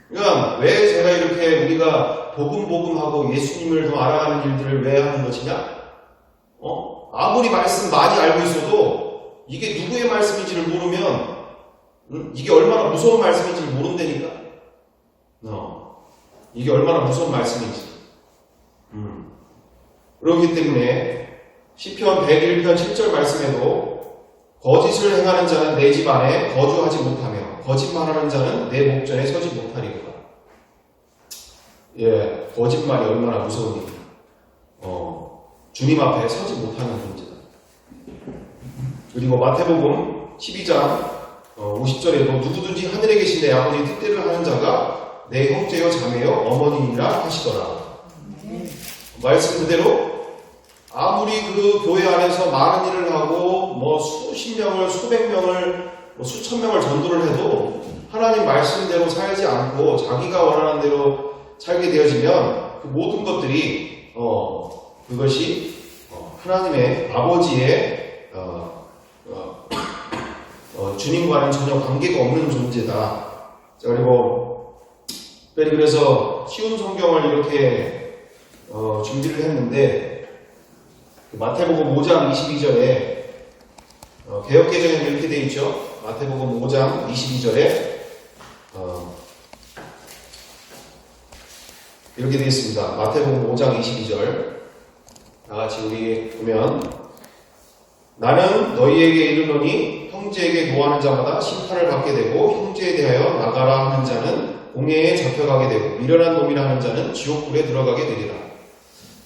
그러니까 왜 제가 이렇게 우리가 복음하고 예수님을 더 알아가는 일들을 왜 하는 것이냐? 아무리 말씀 많이 알고 있어도 이게 누구의 말씀인지를 모르면 이게 얼마나 무서운 말씀인지를 모른다니까. 이게 얼마나 무서운 말씀인지. 그렇기 때문에 시편 101편 7절 말씀에도 거짓을 행하는 자는 내 집 안에 거주하지 못하며 거짓말하는 자는 내 목전에 서지 못하리로다. 예, 거짓말이 얼마나 무서운 일이야. 주님 앞에 서지 못하는 존재다. 그리고 마태복음 12장 50절에도 누구든지 하늘에 계신 내 아버지 뜻대로 하는 자가 내 형제요 자매요 어머니이라 하시더라. 말씀 그대로 아무리 그 교회 안에서 많은 일을 하고 수십 명을 수백 명을 수천 명을 전도를 해도 하나님 말씀대로 살지 않고 자기가 원하는 대로 살게 되어지면 그 모든 것들이 그것이 하나님의 아버지의 주님과는 전혀 관계가 없는 존재다. 자, 그리고 특별히 그래서 쉬운 성경을 이렇게 준비를 했는데 마태복음 5장 22절에 개역개정에는 이렇게 되어 있죠. 마태복음 5장 22절에 이렇게 되어 있습니다. 마태복음 5장 22절 다같이 우리 보면 나는 너희에게 이르노니 형제에게 노하는 자마다 심판을 받게 되고 형제에 대하여 나가라 하는 자는 공회에 잡혀가게 되고 미련한 놈이라 하는 자는 지옥불에 들어가게 되리라.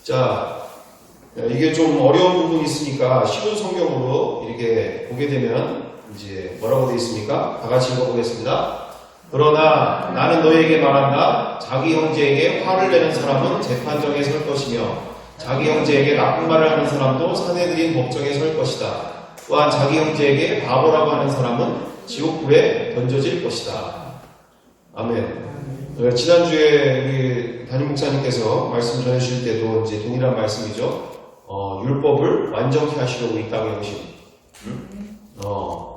자, 이게 좀 어려운 부분이 있으니까 쉬운 성경으로 이렇게 보게 되면 이제 뭐라고 되어 있습니까? 다 같이 읽어보겠습니다. 그러나 나는 너희에게 말한다. 자기 형제에게 화를 내는 사람은 재판정에 설 것이며 자기 형제에게 나쁜 말을 하는 사람도 사내들인 법정에 설 것이다. 또한 자기 형제에게 바보라고 하는 사람은 지옥불에 던져질 것이다. 아멘. 지난주에 우리 담임 목사님께서 말씀 전해주실 때도 이제 동일한 말씀이죠. 율법을 완전케 하시려고 이 땅에 오신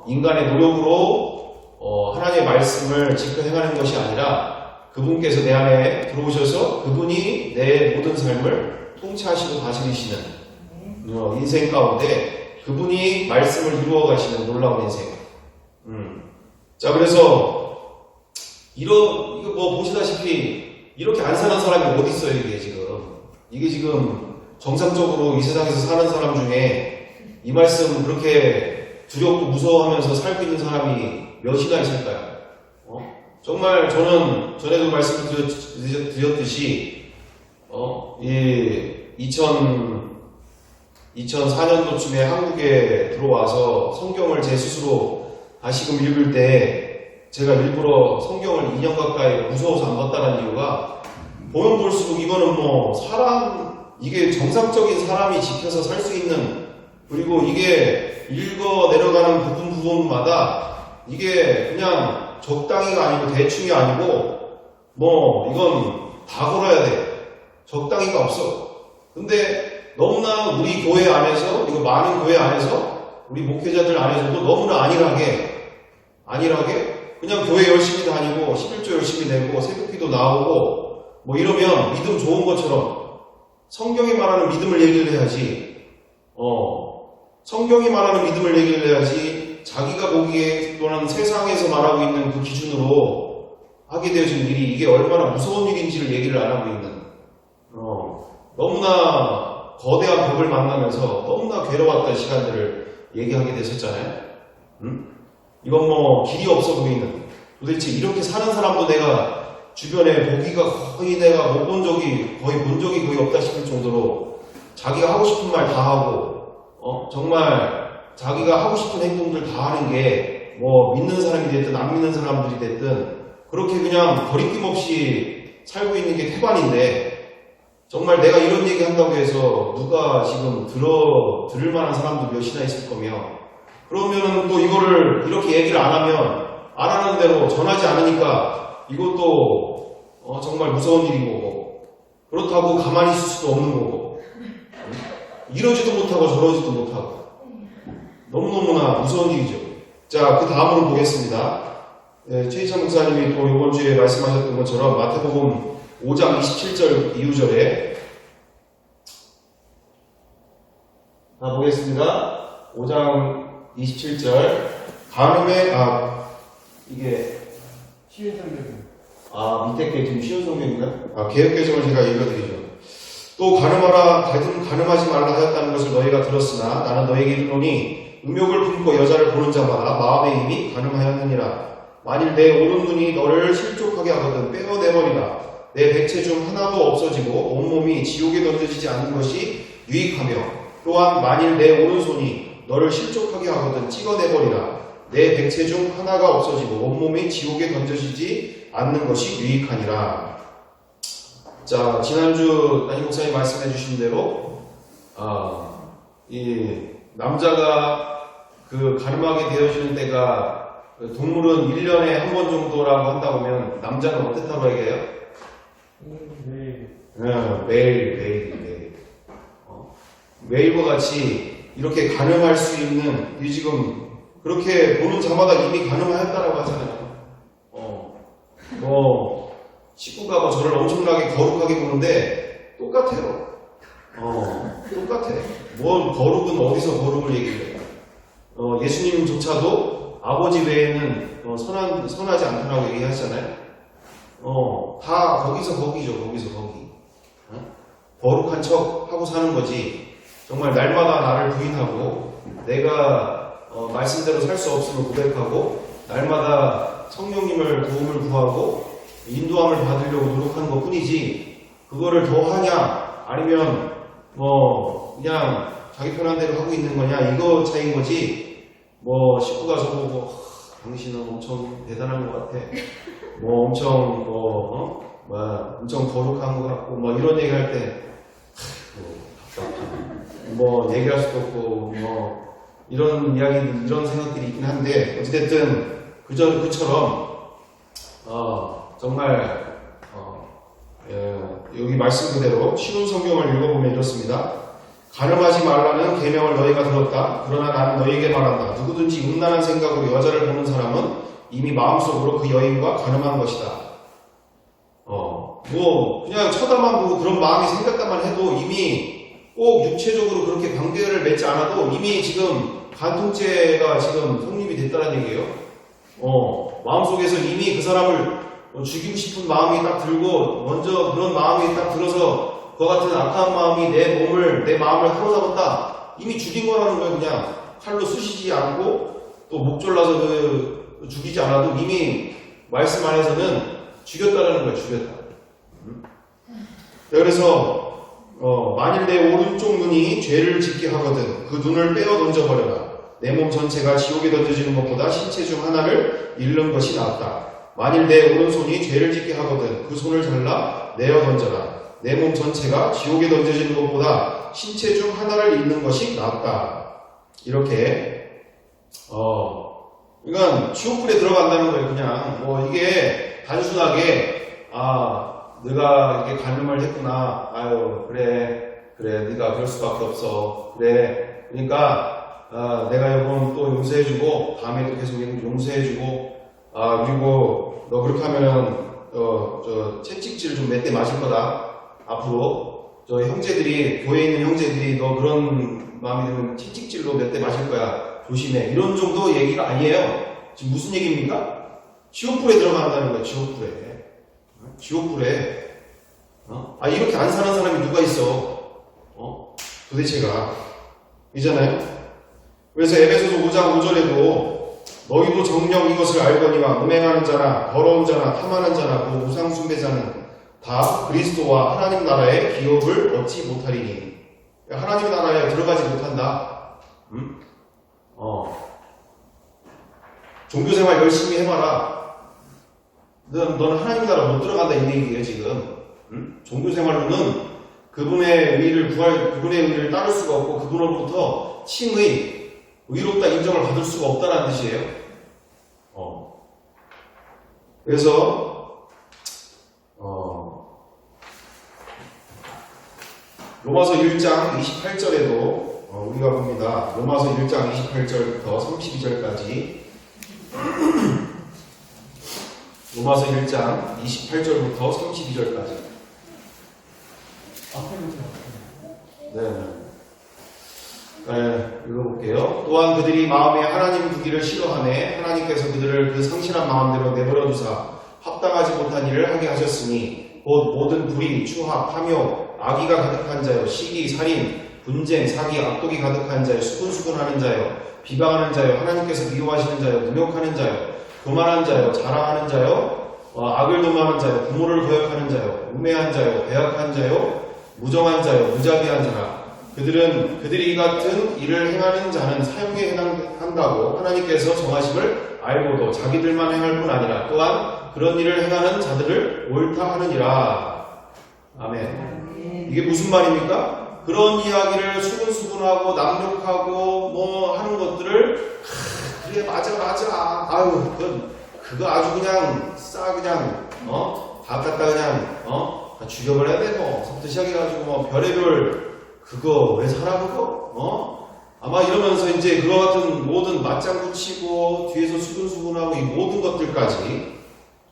인간의 노력으로 하나님의 말씀을 지켜 행하는 것이 아니라 그분께서 내 안에 들어오셔서 그분이 내 모든 삶을 통치하시고 다스리시는 인생 가운데 그분이 말씀을 이루어 가시는 놀라운 인생. 자, 그래서 이거 보시다시피 이렇게 안 사는 사람이 어디 있어요, 이게 지금 정상적으로 이 세상에서 사는 사람 중에 이 말씀 그렇게 두렵고 무서워하면서 살고 있는 사람이 몇이나 있을까요? 정말 저는 전에도 말씀드렸듯이 2004년도쯤에 한국에 들어와서 성경을 제 스스로 다시금 읽을 때 제가 일부러 성경을 2년 가까이 무서워서 안 봤다는 이유가 보면 볼수록 이거는 뭐 이게 정상적인 사람이 지켜서 살 수 있는, 그리고 이게 읽어 내려가는 부분마다 이게 그냥 적당히가 아니고 대충이 아니고 뭐 이건 다 걸어야 돼. 적당히가 없어. 근데 너무나 우리 교회 안에서, 이거 많은 교회 안에서, 우리 목회자들 안에서도 너무나 안일하게 그냥 교회 열심히 다니고 11조 열심히 내고 새벽기도 나오고 뭐 이러면 믿음 좋은 것처럼 성경이 말하는 믿음을 얘기를 해야지. 성경이 말하는 믿음을 얘기를 해야지. 자기가 보기에 또는 세상에서 말하고 있는 그 기준으로 하게 되어진 일이 이게 얼마나 무서운 일인지를 얘기를 안 하고 있는, 너무나 거대한 벽을 만나면서 너무나 괴로웠던 시간들을 얘기하게 됐었잖아요. 이건 뭐 길이 없어 보이는, 도대체 이렇게 사는 사람도 내가 주변에 보기가 거의 내가 못 본 적이 거의 없다 싶을 정도로 자기가 하고 싶은 말 다 하고, 정말 자기가 하고 싶은 행동들 다 하는 게 뭐 믿는 사람이 됐든 안 믿는 사람들이 됐든 그렇게 그냥 거리낌 없이 살고 있는 게 태반인데, 정말 내가 이런 얘기 한다고 해서 누가 지금 들을 만한 사람도 몇이나 있을 거며, 그러면은 또 이거를 이렇게 얘기를 안 하면 안 하는 대로 전하지 않으니까 이것도 정말 무서운 일인 거고, 그렇다고 가만히 있을 수도 없는 거고, 이러지도 못하고 저러지도 못하고 너무너무나 무서운 일이죠. 자, 그 다음으로 보겠습니다. 최희찬 목사님이 또 이번 주에 말씀하셨던 것처럼 마태복음 5장 27절 이후절에 보겠습니다. 5장 27절 간음의 이게 쉬운 성경. 밑에 게 지금 쉬운 성경인가요? 개역개정을 제가 읽어드리죠. 또 간음하지 말라 하였다는 것을 너희가 들었으나 나는 너희에게 이르노니 음욕을 품고 여자를 보는 자마다 마음에 이미 간음하였느니라. 만일 내 오른 눈이 너를 실족하게 하거든 빼어내버리라. 내 백체 중 하나도 없어지고 온몸이 지옥에 던져지지 않는 것이 유익하며, 또한 만일 내 오른손이 너를 실족하게 하거든 찍어내버리라. 내 백체 중 하나가 없어지고 온몸이 지옥에 던져지지 않는 것이 유익하니라. 자, 지난주 담임 목사님 말씀해 주신 대로 이 남자가 그 간음하게 되어지는 때가, 동물은 1년에 한 번 정도라고 한다고 하면 남자는 어떻다고 얘기해요? 매일. 매일과 같이 이렇게 간음할 수 있는, 이 지금 그렇게 보는 자마다 이미 간음하였다라고 하잖아요. 식구가 뭐 저를 엄청나게 거룩하게 보는데 똑같아요. 똑같아. 뭘 거룩은 어디서 거룩을 얘기해요? 예수님조차도 아버지 외에는 선하지 않다라고 얘기하잖아요. 다 거기서 거기죠. 거룩한 척 하고 사는 거지. 정말 날마다 나를 부인하고 내가 말씀대로 살 수 없음을 고백하고 날마다 성령님을 도움을 구하고 인도함을 받으려고 노력하는 것 뿐이지, 그거를 더 하냐 아니면 뭐 그냥 자기 편한 대로 하고 있는 거냐, 이거 차이인 거지. 뭐 식구가 저보고 당신은 엄청 대단한 것 같아, 뭐 엄청 엄청 거룩한 것 같고 뭐 이런 얘기할 때 뭐 얘기할 수도 없고 뭐 이런 이야기, 이런 생각들이 있긴 한데, 어찌됐든 그처럼 정말 여기 말씀 그대로 쉬운 성경을 읽어보면 이렇습니다. 간음하지 말라는 계명을 너희가 들었다. 그러나 나는 너희에게 말한다. 누구든지 음란한 생각으로 여자를 보는 사람은 이미 마음속으로 그 여인과 간음한 것이다. 뭐 그냥 쳐다만 보고 그런 마음이 생겼다만 해도 이미 꼭 육체적으로 그렇게 관계를 맺지 않아도 이미 지금 간통죄가 지금 성립이 됐다는 얘기예요. 마음속에서 이미 그 사람을 죽이고 싶은 마음이 딱 들고, 먼저 그런 마음이 딱 들어서 그와 같은 악한 마음이 내 마음을 사로잡았다. 이미 죽인 거라는 거예요. 그냥 칼로 쑤시지 않고 또 목 졸라서 죽이지 않아도 이미 말씀 안에서는 죽였다라는 거예요. 죽였다. 그래서 만일 내 오른쪽 눈이 죄를 짓게 하거든 그 눈을 빼어 던져버려라. 내 몸 전체가 지옥에 던져지는 것보다 신체 중 하나를 잃는 것이 낫다. 만일 내 오른손이 죄를 짓게 하거든 그 손을 잘라 내어 던져라. 내 몸 전체가 지옥에 던져지는 것보다 신체 중 하나를 잃는 것이 낫다. 이렇게 그러니까 지옥불에 들어간다는 거예요. 그냥 이게 단순하게 내가 이렇게 간음을 했구나. 아유 그래 네가 그럴 수밖에 없어. 그래 그러니까 내가 이번 또 용서해주고 다음에도 계속 용서해주고 그리고 너 그렇게 하면은 저 채찍질 좀 몇 대 맞을 거다. 앞으로 저 형제들이 교회에 있는 형제들이 너 그런 마음이 들면 채찍질로 몇 대 맞을 거야. 조심해. 이런 정도 얘기가 아니에요. 지금 무슨 얘기입니까? 지옥불에 들어간다는 거예요. 지옥불에. 이렇게 안 사는 사람이 누가 있어? 도대체가. 이잖아요. 그래서 에베소서 5장 5절에도 너희도 정녕 이것을 알거니와 음행하는 자나 더러운 자나 탐하는 자나 그 우상 숭배자는 다 그리스도와 하나님 나라의 기업을 얻지 못하리니. 하나님 나라에 들어가지 못한다. 종교생활 열심히 해봐라. 너는 하나님 나라 못 들어간다 이 얘기예요 지금. 종교생활로는 그분의 의를 따를 수가 없고 그분으로부터 칭의 의롭다 인정을 받을 수가 없다는 뜻이에요. 그래서 로마서 1장 28절에도 우리가 봅니다. 로마서 1장 28절부터 32절까지 로마서 1장 28절부터 32절까지 읽어볼게요. 또한 그들이 마음에 하나님 두기를 싫어하네 하나님께서 그들을 그 상실한 마음대로 내버려 두사 합당하지 못한 일을 하게 하셨으니 곧 모든 불의, 추악, 탐욕, 악의가 가득한 자요, 시기, 살인, 분쟁, 사기, 악독이 가득한 자요, 수근수근하는 자요, 비방하는 자요, 하나님께서 미워하시는 자요, 능욕하는 자요, 교만한 자요, 자랑하는 자요, 악을 도모하는 자요, 부모를 거역하는 자요, 우매한 자요, 배약한 자요, 무정한 자요, 무자비한 자라. 그들이 이 같은 일을 행하는 자는 사형에 해당한다고 하나님께서 정하심을 알고도 자기들만 행할 뿐 아니라 또한 그런 일을 행하는 자들을 옳다 하느니라. 아멘. 이게 무슨 말입니까? 그런 이야기를 수근수근하고 남욕하고 하는 것들을 그래 맞아 아유 그거 아주 그냥 다 갖다 그냥 다 죽여버려야 돼 서부터 시작해가지고 별의별 그거 왜 사라 그거 아마 이러면서 이제 그거 같은 모든 맞장구 치고 뒤에서 수근수근하고 이 모든 것들까지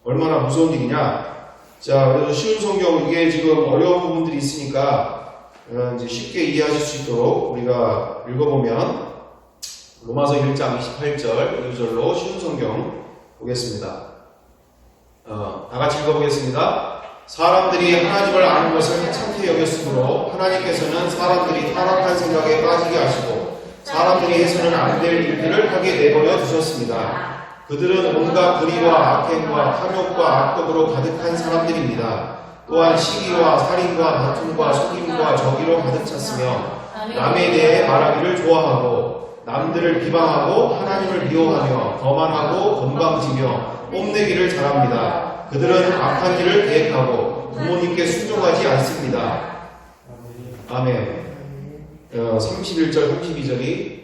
얼마나 무서운 일이냐. 자, 그래서 쉬운 성경 이게 지금 어려운 부분들이 있으니까 이제 쉽게 이해하실 수 있도록 우리가 읽어보면 로마서 1장 28절 2절로 쉬운 성경 보겠습니다. 다 같이 읽어보겠습니다. 사람들이 하나님을 아는 것을 하찮게 여겼으므로 하나님께서는 사람들이 타락한 생각에 빠지게 하시고 사람들이 해서는 안 될 일들을 하게 내버려 두셨습니다. 그들은 온갖 불의와 악행과 탐욕과 악독으로 가득한 사람들입니다. 또한 시기와 살인과 다툼과 속임과 저기로 가득 찼으며 남에 대해 말하기를 좋아하고 남들을 비방하고 하나님을 미워하며 거만하고 건방지며 뽐내기를 잘합니다. 그들은 악한 일을 계획하고 부모님께 순종하지 않습니다. 아멘. 31절 32절이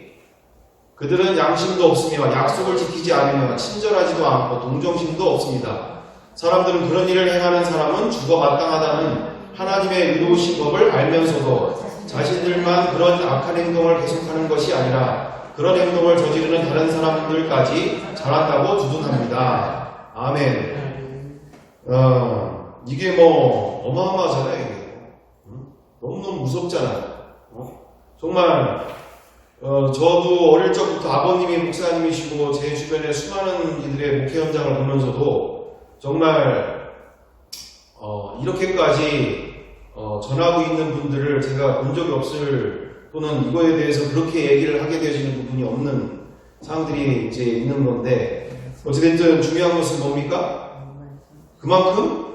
그들은 양심도 없으며 약속을 지키지 않으며 친절하지도 않고 동정심도 없습니다. 사람들은 그런 일을 행하는 사람은 죽어 마땅하다는 하나님의 의로우신 법을 알면서도 자신들만 그런 악한 행동을 계속하는 것이 아니라 그런 행동을 저지르는 다른 사람들까지 잘한다고 두둔합니다. 아멘. 이게 어마어마하잖아요. 이게. 너무너무 무섭잖아요. 정말 저도 어릴 적부터 아버님이 목사님이시고 제 주변에 수많은 이들의 목회 현장을 보면서도 정말 이렇게까지 전하고 있는 분들을 제가 본 적이 없을 또는 이거에 대해서 그렇게 얘기를 하게 되어지는 부분이 없는 상황들이 이제 있는 건데 어찌됐든 중요한 것은 뭡니까? 그만큼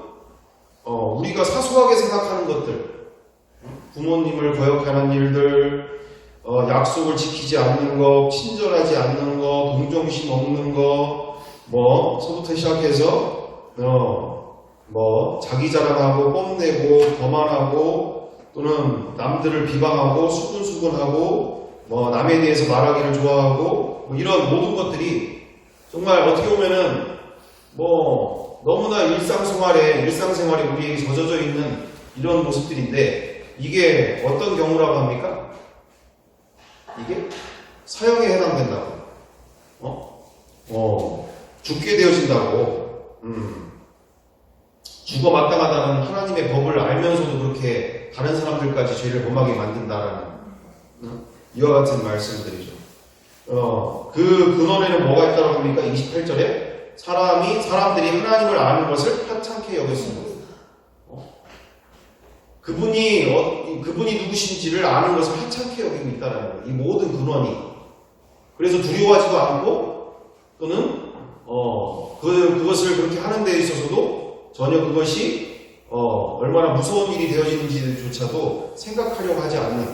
우리가 사소하게 생각하는 것들, 부모님을 거역하는 일들, 약속을 지키지 않는 거, 친절하지 않는 거, 동정심 없는 거, 서부터 시작해서 자기 자랑하고 뽐내고 거만하고 또는 남들을 비방하고 수근수근하고 남에 대해서 말하기를 좋아하고 이런 모든 것들이 정말 어떻게 보면은 너무나 일상생활에 우리에게 젖어져 있는 이런 모습들인데 이게 어떤 경우라고 합니까? 이게 사형에 해당된다고. 죽게 되어진다고. 죽어 마땅하다는 하나님의 법을 알면서도 그렇게 다른 사람들까지 죄를 범하게 만든다라는 이와 같은 말씀들이죠. 그 근원에는 뭐가 있다고 합니까? 28절에 사람들이 하나님을 아는 것을 하찮게 여겼습니다. 그분이 누구신지를 아는 것을 하찮게 여기고 있다는 거예요. 이 모든 근원이. 그래서 두려워하지도 않고 또는 그것을 그렇게 하는 데 있어서도 전혀 그것이 얼마나 무서운 일이 되어지는지조차도 생각하려고 하지 않는.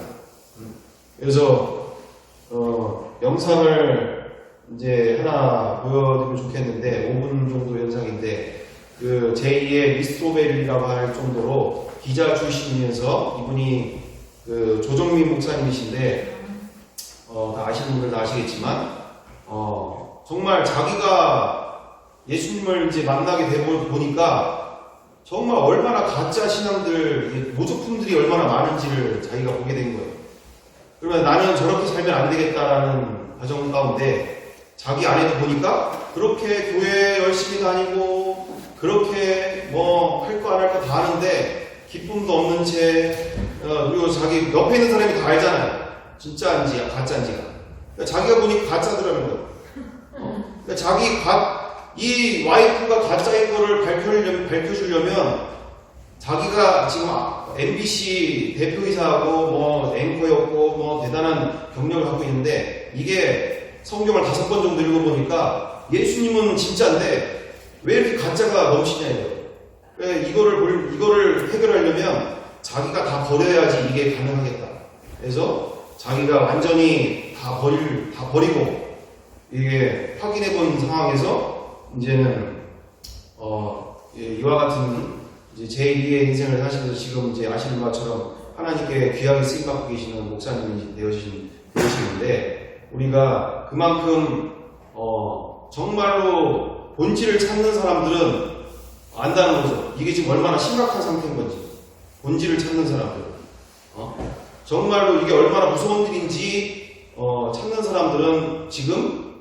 그래서 영상을 이제 하나 보여드리면 좋겠는데 5분 정도 영상인데 그 제2의 미스토벨이라고 할 정도로 기자 출신이면서 이분이 그 조정민 목사님이신데 다 아시는 분들 다 아시겠지만 정말 자기가 예수님을 이제 만나게 되고 보니까 정말 얼마나 가짜 신앙들 모조품들이 얼마나 많은지를 자기가 보게 된 거예요. 그러면 나는 저렇게 살면 안 되겠다라는 과정 가운데 자기 안에도 보니까 그렇게 교회 열심히 다니고 그렇게 할 거 안 할 거 다 하는데 기쁨도 없는 채 그리고 자기 옆에 있는 사람이 다 알잖아요. 진짜인지 가짜인지가. 그러니까 자기가 보니까 가짜더라는 거예요. 그러니까 이 와이프가 가짜인 거를 밝혀주려면 자기가 지금 MBC 대표이사하고 앵커였고 대단한 경력을 갖고 있는데 이게 성경을 5번 정도 읽어보니까 예수님은 진짜인데 왜 이렇게 가짜가 넘치냐 이거예요. 이거를 해결하려면 자기가 다 버려야지 이게 가능하겠다. 그래서 자기가 완전히 다 버리고 이게 확인해본 상황에서 이제는 이와 같은 이제 제2의 인생을 사시면서 지금 이제 아시는 것처럼 하나님께 귀하게 쓰임받고 계시는 목사님이 되어지시는데 우리가 그만큼 정말로 본질을 찾는 사람들은 안다는 거죠. 이게 지금 얼마나 심각한 상태인 건지. 본질을 찾는 사람들. 정말로 이게 얼마나 무서운 일인지 찾는 사람들은 지금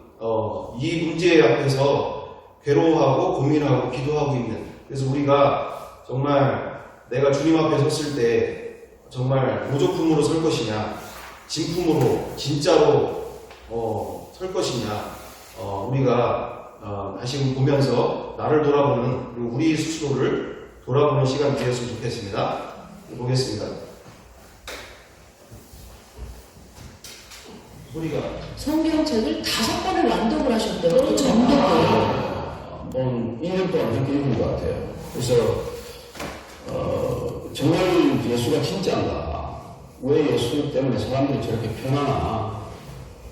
이 문제 앞에서 괴로워하고 고민하고 기도하고 있는. 그래서 우리가 정말 내가 주님 앞에 섰을 때 정말 모조품으로 설 것이냐, 진품으로 진짜로 설 것이냐, 우리가 다시 보면서 나를 돌아보는 그리고 우리 스스로를 돌아보는 시간이 되었으면 좋겠습니다. 보겠습니다. 소리가 성경책을 5번을 완독을 하셨대요. 전독을. 1년 동안 그렇게 읽은 것 같아요. 그래서 정말 예수가 진짜인가? 왜 예수 때문에 사람들이 저렇게 편하나?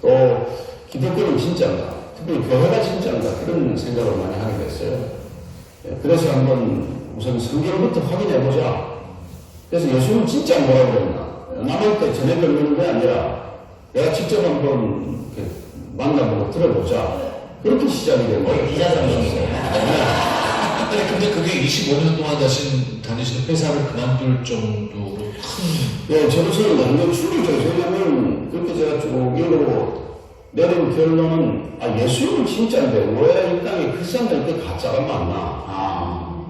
또 기독교는 진짜인가? 특히 교회가 진짜인가? 그런 생각을 많이 하게 됐어요. 그래서 한번 우선 성경부터 확인해보자. 그래서 예수는 진짜 뭐라고 했나? 남한테 전해드리는 게 아니라 내가 직접 한번 만나보고 들어보자. 그렇게 시작이 된 거예요. 기자성경이에요. 아니 근데 그게 25년 동안 다니시는 회사를 그만둘 정도로 큰. 예, 저로서는 완전 충격적이죠. 왜냐면 그렇게 제가 쭉 읽어보고 내린 결론은 예수님은 진짜인데 왜 이 땅에 그 사람들 그 가짜가 많나?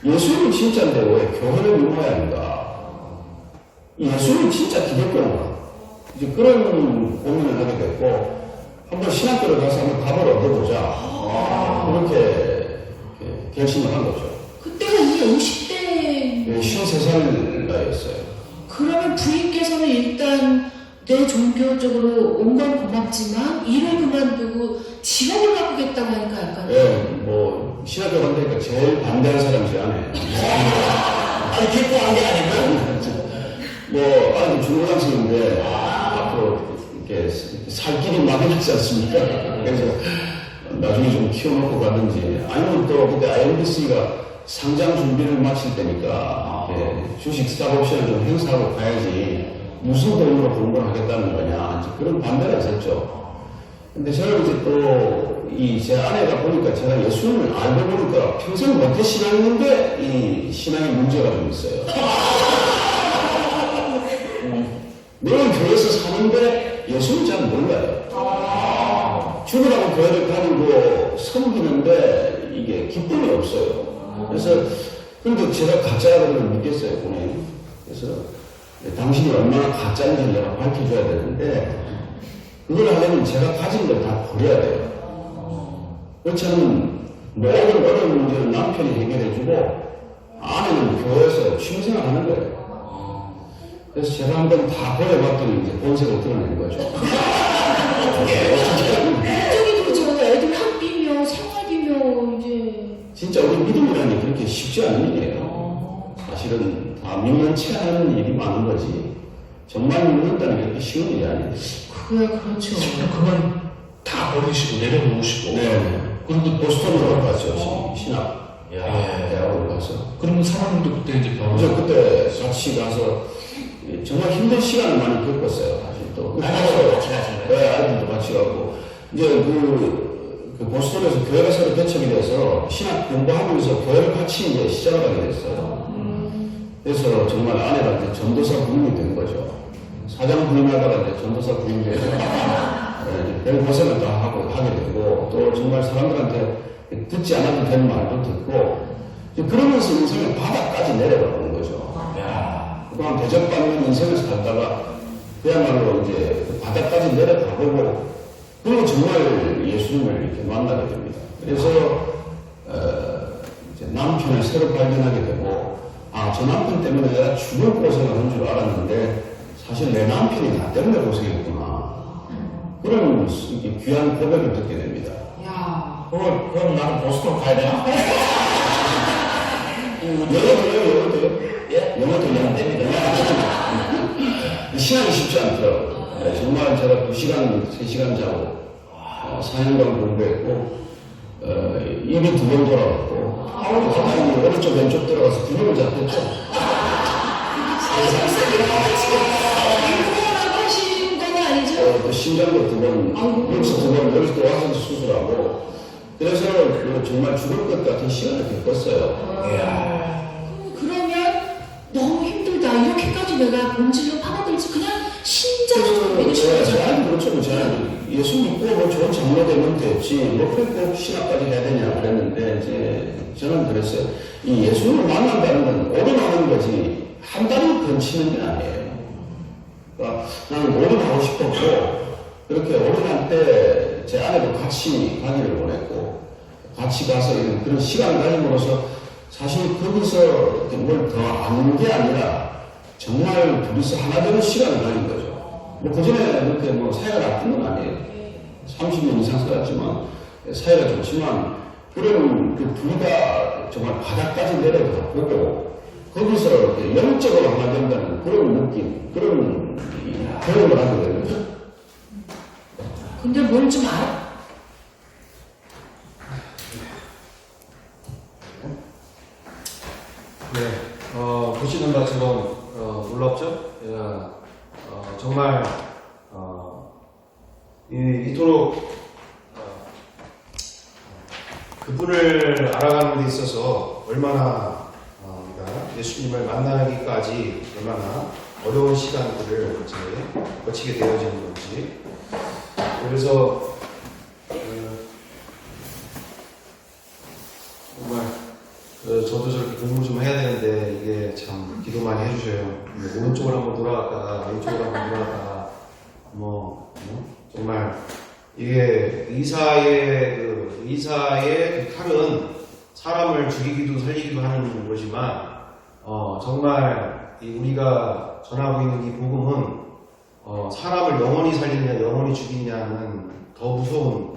예수님은 진짜인데 왜 교회를 이용해야 하는가? 예수님은 진짜 기독교인가? 이제 그런 고민을 하게 됐고 한번 신학교를 가서 한번 답을 얻어보자. 그렇게 결심을 한 거죠. 그때가 이미 50대. 53살 나이였어요. 그러면 부인께서는 일단 내 종교적으로 온 건 고맙지만 일을 그만두고 직업을 바꾸겠다고 하니까 약간. 예, 신학교 간다니까 제일 반대하는 사람이 제 아내. 아니, 기뻐한 게 아니고. 뭐, 아니, 중고등학생인데, 앞으로 이렇게 살 길이 막혀지지 않습니까? 그래서 나중에 좀 키워놓고 가든지, 아니면 또 그때 IMBC가 상장 준비를 마칠 때니까, 주식 스탁옵션을 좀 행사하고 가야지, 무슨 돈으로 공부를 하겠다는 거냐, 이제 그런 반대가 있었죠. 근데 저는 이제 또, 제 아내가 보니까 제가 예수님을 알고 보니까 평생 못해 신앙인데, 이 신앙에 문제가 좀 있어요. 매일 교회에서 사는데 예수를 잘 몰라요. 죽으라고 교회를 다니고 섬기는데 이게 기쁨이 없어요. 그래서, 근데 제가 가짜라는 걸 믿겠어요, 본인이. 그래서 당신이 얼마나 가짜인지 내가 밝혀줘야 되는데, 그걸 하려면 제가 가진 걸 다 버려야 돼요. 그렇지 않으면 모든 어려운 문제를 남편이 해결해주고, 아내는 교회에서 취미생활 하는 거예요. 그래서 제가 한번 다 버려봤더니 이제 본색을 드러낸 거죠. 갑자기 그죠. 애들 학비며 생활비며 이제. 진짜 우리 믿음이라니 그렇게 쉽지 않은 일이에요. 사실은 다 믿는 하는 일이 많은 거지. 정말 믿는다는 게 그렇게 쉬운 일이 아니에요. 그거야 그렇죠. 그건 다 버리시고 내려놓으시고. 네. 그리고 보스턴으로 갔죠. 신학. 대학으로 가서. 그러면 사모님도 그때 이제 그래서 그때 같이 가서 정말 힘든 시간을 많이 겪었어요. 사실 또. 네, 아이들도 같이 가고. 이제 그 보스턴에서 교회가 새로 개척이 돼서 신학 공부하면서 교회를 같이 이제 시작을 하게 됐어요. 그래서 정말 아내가 이제 전도사 부임이 된 거죠. 사장 부임하다가 이제 전도사 부임이 돼서 별 고생을 다 하게 되고, 또 정말 사람들한테 듣지 않아도 되는 말도 듣고, 그러면서 인생의 바닥까지 내려가는 거죠. 그동안 대접받는 인생을 살다가 그야말로 이제 그 바닥까지 내려가보고, 그리고 정말 예수님을 이렇게 만나게 됩니다. 그래서 이제 남편을 새로 발견하게 되고, 저 남편 때문에 내가 죽을 고생을 한 줄 알았는데 사실 내 남편이 나 때문에 고생했구나. 그런 귀한 고백을 듣게 됩니다. 야. 그럼 나는 보스턴 가야 되나? 영어도요? 예? 영어도 안 됩니다. 시간이 쉽지 않더라고요. 정말 제가 2시간, 3시간 자고, 4년간 공부했고, 입이 2번 돌아갔고, 사람이 오른쪽, 왼쪽 들어가서 2번을 잡혔죠. 일부러라고 하신 건 아니죠? 심장도 2번, 여기서 2번, 여기서 또 와서 수술하고, 그래서 정말 죽을 것 같은 시간을 겪었어요. 그러면 너무 힘들다. 이렇게까지 내가 본질로 파고들지 그냥 신자로 믿으시는 거죠? 아니, 그렇죠. 저는 예수 믿고 뭐 좋은 장로 되면 됐지, 뭐 꼭 신학까지 해야 되냐 그랬는데, 이제 저는 그랬어요. 이 예수를 만난다는 건 오른하는 거지, 한 달을 건치는 게 아니에요. 그러니까 나는 오른하고 싶었고, 그렇게 오른할 때 제 아내도 같이 가기를 원했고, 같이 가서 이런 그런 시간을 가짐으로써 사실 거기서 뭘 더 아는 게 아니라 정말 둘이서 하나 되는 시간을 가진 거죠. 뭐 그전에 그렇게 뭐 사이가 나쁜 건 아니에요. 30년 이상 살았지만 사이가 좋지만, 그런 그 둘이 다 정말 바닥까지 내려가 보고 거기서 이렇게 영적으로 하나 된다는 그런 느낌, 그런 경험을 하게 되는 거죠. 근데 뭘 좀 알아? 네, 보시는 것처럼 놀랍죠? 제가 정말 이토록 그분을 알아가는 데 있어서 얼마나 우리가 예수님을 만나기까지 얼마나 어려운 시간들을 이제 거치게 되어지는 건지. 그래서 정말 저도 저렇게 공부 좀 해야 되는데 이게 참 기도 많이 해주셔요. 오른쪽으로 한번 돌아갔다가 왼쪽으로 한번 돌아갔다가 정말 이게 의사의 그 칼은 사람을 죽이기도 살리기도 하는 거지만 정말 우리가 전하고 있는 이 복음은 사람을 영원히 살리느냐 영원히 죽이느냐는 더 무서운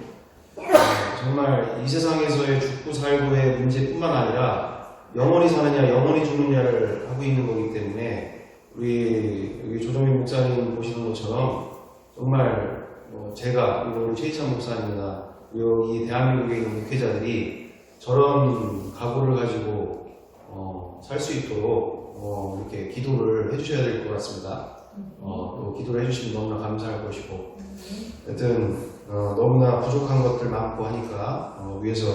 정말 이 세상에서의 죽고 살고의 문제뿐만 아니라 영원히 사느냐 영원히 죽느냐를 하고 있는 거기 때문에 우리 여기 조정민 목사님 보시는 것처럼 정말 제가 그리고 최희찬 목사님이나 이 대한민국에 있는 목회자들이 저런 각오를 가지고 살 수 있도록 이렇게 기도를 해주셔야 될 것 같습니다. 또 기도를 해주시면 너무나 감사할 것이고, 하여튼 너무나 부족한 것들 많고 하니까 위해서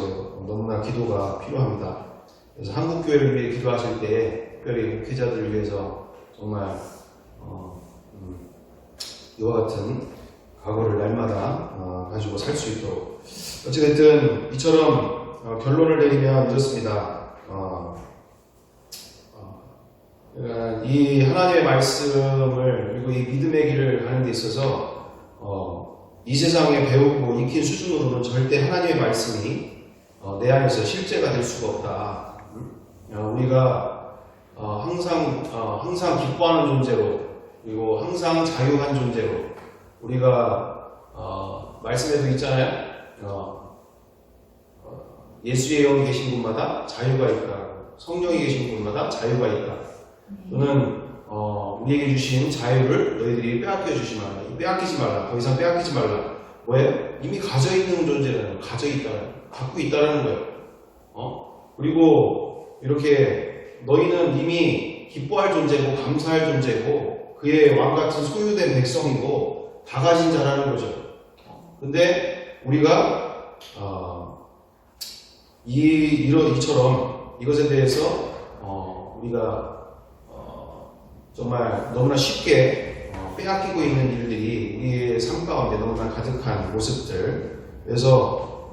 너무나 기도가 필요합니다. 그래서 한국 교회를 위해 기도하실 때 특별히 목회자들을 위해서 정말 이와 같은 각오를 날마다 가지고 살 수 있도록. 어찌됐든 이처럼 결론을 내리면 이렇습니다. 이 하나님의 말씀을 그리고 이 믿음의 길을 가는 데 있어서 이 세상에 배우고 익힌 수준으로는 절대 하나님의 말씀이 내 안에서 실제가 될 수가 없다. 우리가 항상 기뻐하는 존재로, 그리고 항상 자유한 존재로, 우리가 말씀에도 있잖아요. 예수의 영이 계신 곳마다 자유가 있다. 성령이 계신 곳마다 자유가 있다. 또는 우리에게 주신 자유를 너희들이 빼앗기지 말라. 더 이상 빼앗기지 말라. 왜? 이미 가져 있는 존재라는, 가져 있다는, 갖고 있다라는 거예요. 그리고 이렇게 너희는 이미 기뻐할 존재고 감사할 존재고 그의 왕 같은 소유된 백성이고 다 가진 자라는 거죠. 근데 우리가 이처럼 이것에 대해서 우리가 정말 너무나 쉽게 빼앗기고 있는 일들이 우리의 삶 가운데 너무나 가득한 모습들. 그래서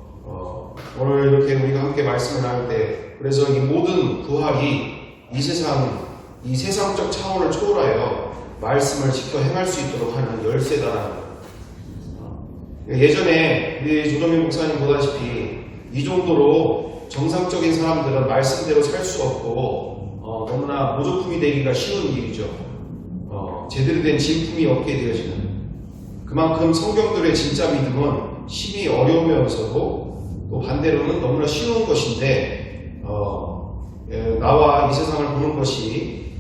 오늘 이렇게 우리가 함께 말씀을 나눌 때, 그래서 이 모든 부활이 이 세상적 차원을 초월하여 말씀을 지켜 행할 수 있도록 하는 열쇠다라는 거예요. 예전에 우리 조정민 목사님 보다시피 이 정도로 정상적인 사람들은 말씀대로 살 수 없고 너무나 모조품이 되기가 쉬운 일이죠. 제대로 된 진품이 없게 되어지는. 그만큼 성경들의 진짜 믿음은 심히 어려우면서도 또 반대로는 너무나 쉬운 것인데 나와 이 세상을 보는 것이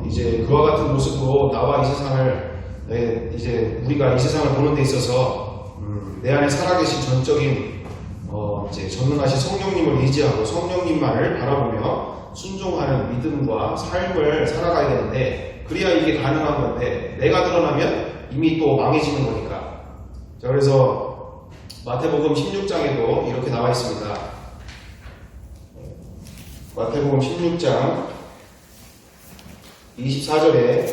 이제 그와 같은 모습으로 나와 이 세상을 이제 우리가 이 세상을 보는 데 있어서 내 안에 살아계신 전적인 이제 전능하신 성령님을 의지하고 성령님만을 바라보며 순종하는 믿음과 삶을 살아가야 되는데, 그래야 이게 가능한 건데 내가 드러나면 이미 또 망해지는 거니까. 자, 그래서 마태복음 16장에도 이렇게 나와 있습니다. 마태복음 16장 24절에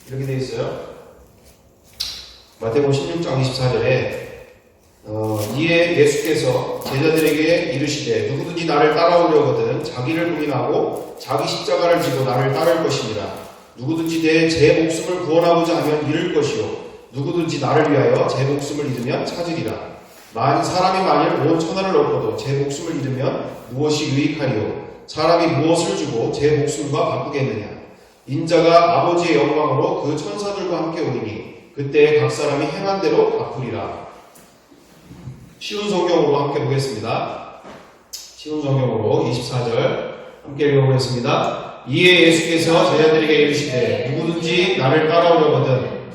이렇게 되어 있어요. 마태복음 16장 24절에 이에 예수께서 제자들에게 이르시되 누구든지 나를 따라오려거든 자기를 부인하고 자기 십자가를 지고 나를 따를 것이니라. 누구든지 제 목숨을 구원하고자 하면 잃을 것이요 누구든지 나를 위하여 제 목숨을 잃으면 찾으리라. 사람이 만일 온 천하를 얻고도 제 목숨을 잃으면 무엇이 유익하리요? 사람이 무엇을 주고 제 목숨과 바꾸겠느냐? 인자가 아버지의 영광으로 그 천사들과 함께 오리니 그때 각 사람이 행한 대로 갚으리라. 쉬운 성경으로 함께 보겠습니다. 쉬운 성경으로 24절 함께 읽어보겠습니다. 이에 예수께서 제자들에게 이르시되 누구든지 나를 따라오려거든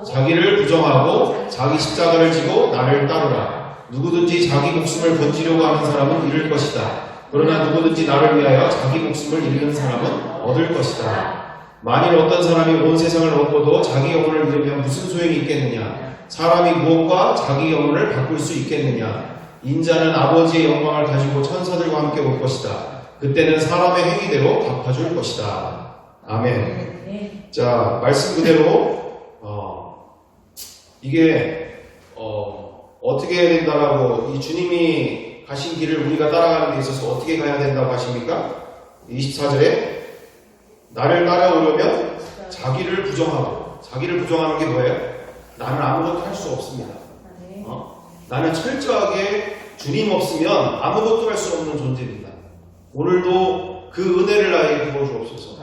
자기를 부정하고 자기 십자가를 지고 나를 따르라. 누구든지 자기 목숨을 건지려고 하는 사람은 잃을 것이다. 그러나 누구든지 나를 위하여 자기 목숨을 잃는 사람은 얻을 것이다. 만일 어떤 사람이 온 세상을 얻고도 자기 영혼을 잃으면 무슨 소용이 있겠느냐? 사람이 무엇과 자기 영혼을 바꿀 수 있겠느냐? 인자는 아버지의 영광을 가지고 천사들과 함께 올 것이다. 그때는 사람의 행위대로 갚아줄 것이다. 아멘. 자, 말씀 그대로 이게 어떻게 해야 된다라고, 이 주님이 가신 길을 우리가 따라가는 데 있어서 어떻게 가야 된다고 하십니까? 24절에 나를 따라오려면 자기를 부정하고, 자기를 부정하는 게 뭐예요? 나는 아무것도 할 수 없습니다. 나는 철저하게 주님 없으면 아무것도 할 수 없는 존재입니다. 오늘도 그 은혜를 나에게 부어주옵소서.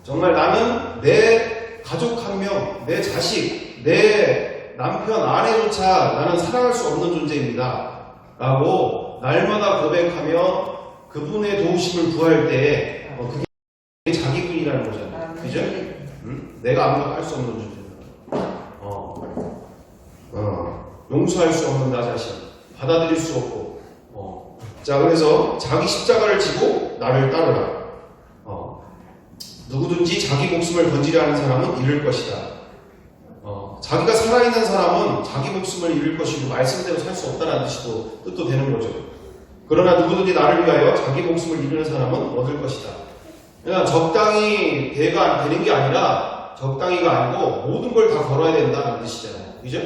정말 나는 내 가족 한 명, 내 자식, 내 남편, 아내조차 나는 사랑할 수 없는 존재입니다. 라고 날마다 고백하며 그분의 도우심을 구할 때 그게 자기뿐이라는 거잖아요. 그죠? 응? 내가 아무것도 할 수 없는 존재다. 용서할 수 없는 나 자신, 받아들일 수 없고. 자, 그래서 자기 십자가를 지고 나를 따르라. 누구든지 자기 목숨을 건지려 하는 사람은 잃을 것이다. 자기가 살아있는 사람은 자기 목숨을 잃을 것이고 말씀대로 살 수 없다는 뜻도 되는 거죠. 그러나 누구든지 나를 위하여 자기 목숨을 잃는 사람은 얻을 것이다. 그냥 적당히 되는 게 아니라 적당히가 아니고 모든 걸 다 걸어야 된다는 뜻이잖아요. 그죠?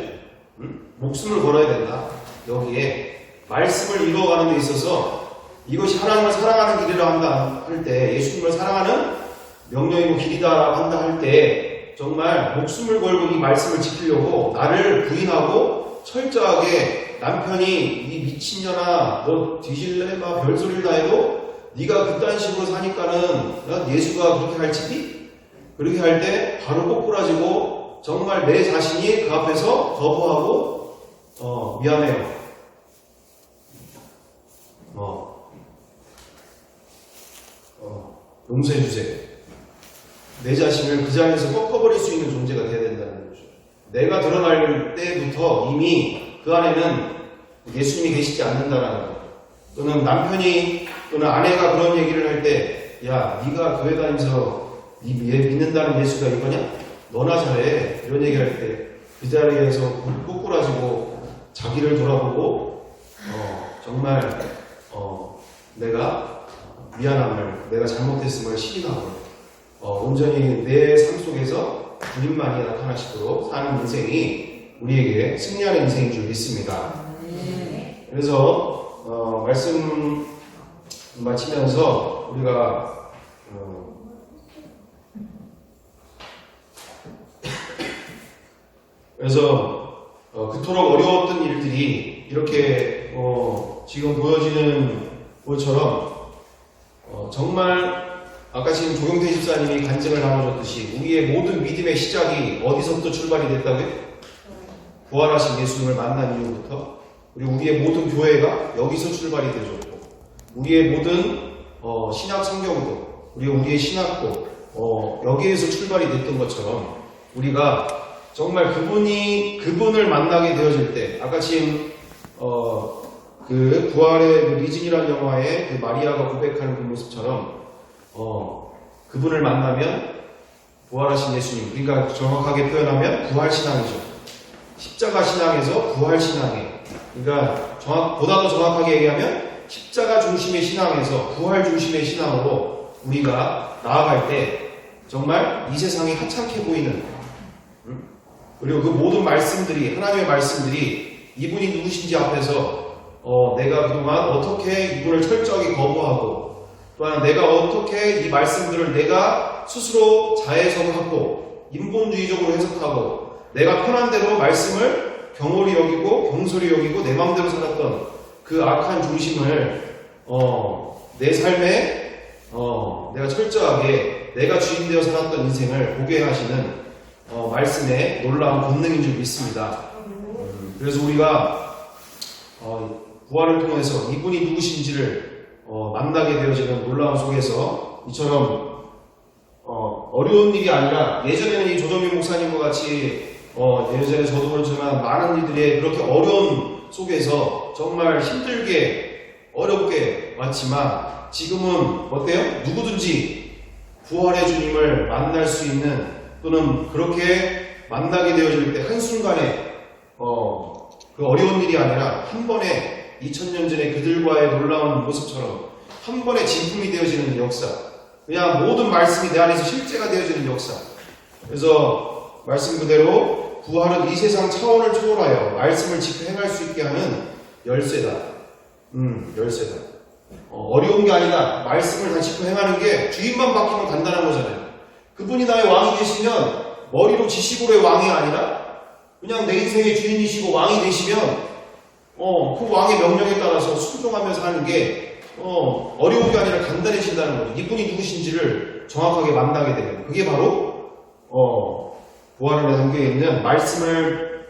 목숨을 걸어야 된다. 여기에 말씀을 이루어가는 데 있어서 이것이 하나님을 사랑하는 길이라 한다 할 때, 예수님을 사랑하는 명령이고 길이다라고 한다 할 때 정말 목숨을 걸고 이 말씀을 지키려고 나를 부인하고 철저하게 남편이 이 미친년아 너 뒤질래? 막 별소리를 다 해도 네가 그딴 식으로 사니까는 예수가 그렇게 할지니? 그렇게 할 때 바로 꼬꾸라지고 정말 내 자신이 그 앞에서 거부하고 미안해요. 용서해주세요. 내 자신을 그 자리에서 꺾어버릴 수 있는 존재가 돼야 된다는 거죠. 내가 드러날 때부터 이미 그 안에는 예수님이 계시지 않는다라는 거. 또는 남편이 또는 아내가 그런 얘기를 할 때, 야, 네가 교회 다니면서 네 믿는다는 예수가 이거냐? 너나 잘해. 이런 얘기를 할 때 그 자리에서 꼬꾸라지고 자기를 돌아보고 정말 내가 미안함을, 내가 잘못했음을 시인하고 온전히 내 삶 속에서 주님만이 나타나시도록 사는 인생이 우리에게 승리하는 인생인 줄 믿습니다. 그래서 말씀 마치면서 우리가 그래서 그토록 어려웠던 일들이 이렇게 지금 보여지는 것처럼 정말 아까 지금 조용태 집사님이 간증을 나눠줬듯이 우리의 모든 믿음의 시작이 어디서부터 출발이 됐다고요? 부활하신 예수님을 만난 이후부터 우리의 모든 교회가 여기서 출발이 되어졌고 우리의 모든 신학 성경도 우리의 신학도 여기에서 출발이 됐던 것처럼 우리가 정말 그분을 만나게 되어질 때 아까 지금 그 부활의 그 리즌이라는 영화의 그 마리아가 고백하는 그 모습처럼 그분을 만나면 부활하신 예수님, 그러니까 정확하게 표현하면 부활신앙이죠. 십자가 신앙에서 부활신앙에, 그러니까 보다 더 정확하게 얘기하면 십자가 중심의 신앙에서 부활 중심의 신앙으로 우리가 나아갈 때 정말 이 세상이 하찮게 보이는 그리고 그 모든 말씀들이 하나님의 말씀들이 이분이 누구신지 앞에서 내가 그동안 어떻게 이분을 철저하게 거부하고 또한 내가 어떻게 이 말씀들을 내가 스스로 자해석하고 인본주의적으로 해석하고 내가 편한 대로 말씀을 경홀히 여기고 경솔히 여기고 내 마음대로 살았던 그 악한 중심을 내 삶에 내가 철저하게 내가 주인되어 살았던 인생을 보게 하시는 말씀의 놀라운 권능인 줄 믿습니다. 그래서 우리가 부활을 통해서 이분이 누구신지를 만나게 되어지는 놀라운 속에서 이처럼 어려운 일이 아니라 예전에는 이 조정민 목사님과 같이 예전에 저도 그렇지만 많은 이들의 그렇게 어려운 속에서 정말 힘들게 어렵게 왔지만 지금은 어때요? 누구든지 부활의 주님을 만날 수 있는 또는 그렇게 만나게 되어질 때 한순간에 그 어려운 일이 아니라 한 번에 2000년 전에 그들과의 놀라운 모습처럼 한 번에 진품이 되어지는 역사, 그냥 모든 말씀이 내 안에서 실제가 되어지는 역사. 그래서 말씀 그대로 부활은 이 세상 차원을 초월하여 말씀을 지켜 행할 수 있게 하는 열쇠다. 열쇠다. 어려운 게 아니라 말씀을 다 지켜 행하는 게 주인만 바뀌면 간단한 거잖아요. 그분이 나의 왕이 되시면 머리로 지식으로의 왕이 아니라 그냥 내 인생의 주인이시고 왕이 되시면 그 왕의 명령에 따라서 순종하면서 하는 게 어려운 게 아니라 간단해진다는 거죠. 이분이 누구신지를 정확하게 만나게 되는 그게 바로 부활에 담겨 있는 말씀을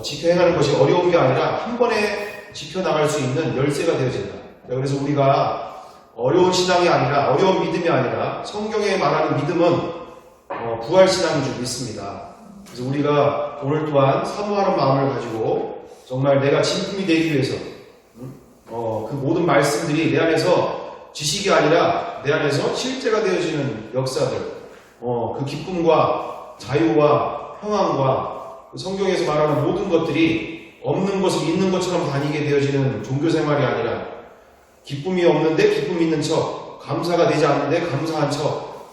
지켜 행하는 것이 어려운 게 아니라 한 번에 지켜나갈 수 있는 열쇠가 되어진다. 그래서 우리가 어려운 신앙이 아니라, 어려운 믿음이 아니라 성경에 말하는 믿음은 부활신앙인 줄 믿습니다. 그래서 우리가 오늘 또한 사모하는 마음을 가지고 정말 내가 진품이 되기 위해서 그 모든 말씀들이 내 안에서 지식이 아니라 내 안에서 실제가 되어지는 역사들, 그 기쁨과 자유와 평안과 그 성경에서 말하는 모든 것들이 없는 것을 있는 것처럼 다니게 되어지는 종교생활이 아니라 기쁨이 없는데 기쁨 있는 척, 감사가 되지 않는데 감사한 척,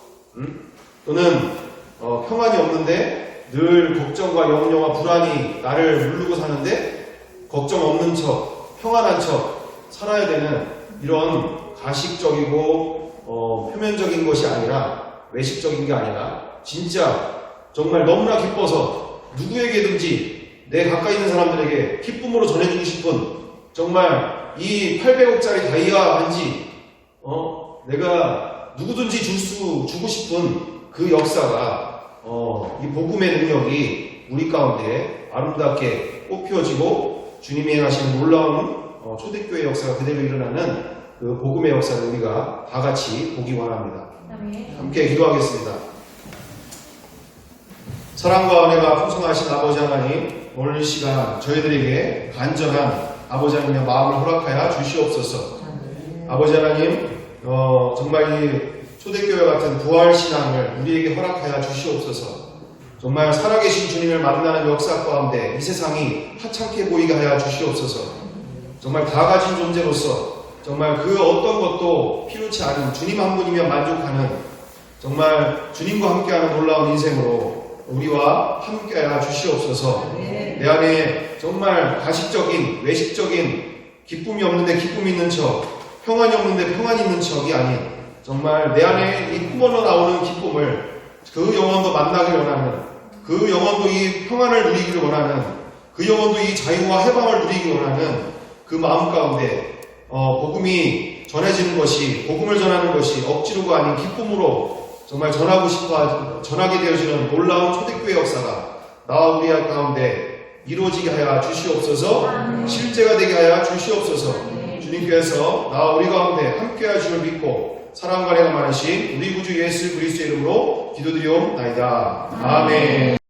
또는 평안이 없는데 늘 걱정과 염려와 불안이 나를 누르고 사는데 걱정 없는 척, 평안한 척 살아야 되는 이런 가식적이고 표면적인 것이 아니라, 외식적인 게 아니라 진짜 정말 너무나 기뻐서 누구에게든지 내 가까이 있는 사람들에게 기쁨으로 전해주고 싶은, 정말 이 800억짜리 다이아 반지 내가 누구든지 주고 싶은 그 역사가 이 복음의 능력이 우리 가운데 아름답게 꽃피워지고 주님이 행하시는 놀라운 초대교회 역사가 그대로 일어나는 그 복음의 역사를 우리가 다 같이 보기 원합니다. 함께 기도하겠습니다. 사랑과 은혜가 풍성하신 아버지 하나님, 오늘 이 시간 저희들에게 간절한 아버지 하나님의 마음을 허락하여 주시옵소서. 아버지 하나님, 정말 이 초대교회 같은 부활신앙을 우리에게 허락하여 주시옵소서. 정말 살아계신 주님을 만나는 역사 가운데 이 세상이 하찮게 보이게 하여 주시옵소서. 정말 다 가진 존재로서 정말 그 어떤 것도 필요치 않은 주님 한 분이면 만족하는, 정말 주님과 함께하는 놀라운 인생으로 우리와 함께하여 주시옵소서. 내 안에 정말 가식적인, 외식적인 기쁨이 없는데 기쁨이 있는 척, 평안이 없는데 평안이 있는 척이 아닌, 정말 내 안에 이 뿜어져 나오는 기쁨을, 그 영혼도 만나길 원하는, 그 영혼도 이 평안을 누리기를 원하는, 그 영혼도 이 자유와 해방을 누리기를 원하는 그 마음 가운데 복음이 전해지는 것이, 복음을 전하는 것이 억지로가 아닌 기쁨으로 정말 전하게 되어지는 놀라운 초대교회 역사가 나와 우리 가운데 이루어지게 하여 주시옵소서. 실제가 되게 하여 주시옵소서. 주님께서 나와 우리 가운데 함께 하시길 믿고 사랑과 은혜가 많으신 우리 구주 예수 그리스도의 이름으로 기도드리옵나이다. 아멘.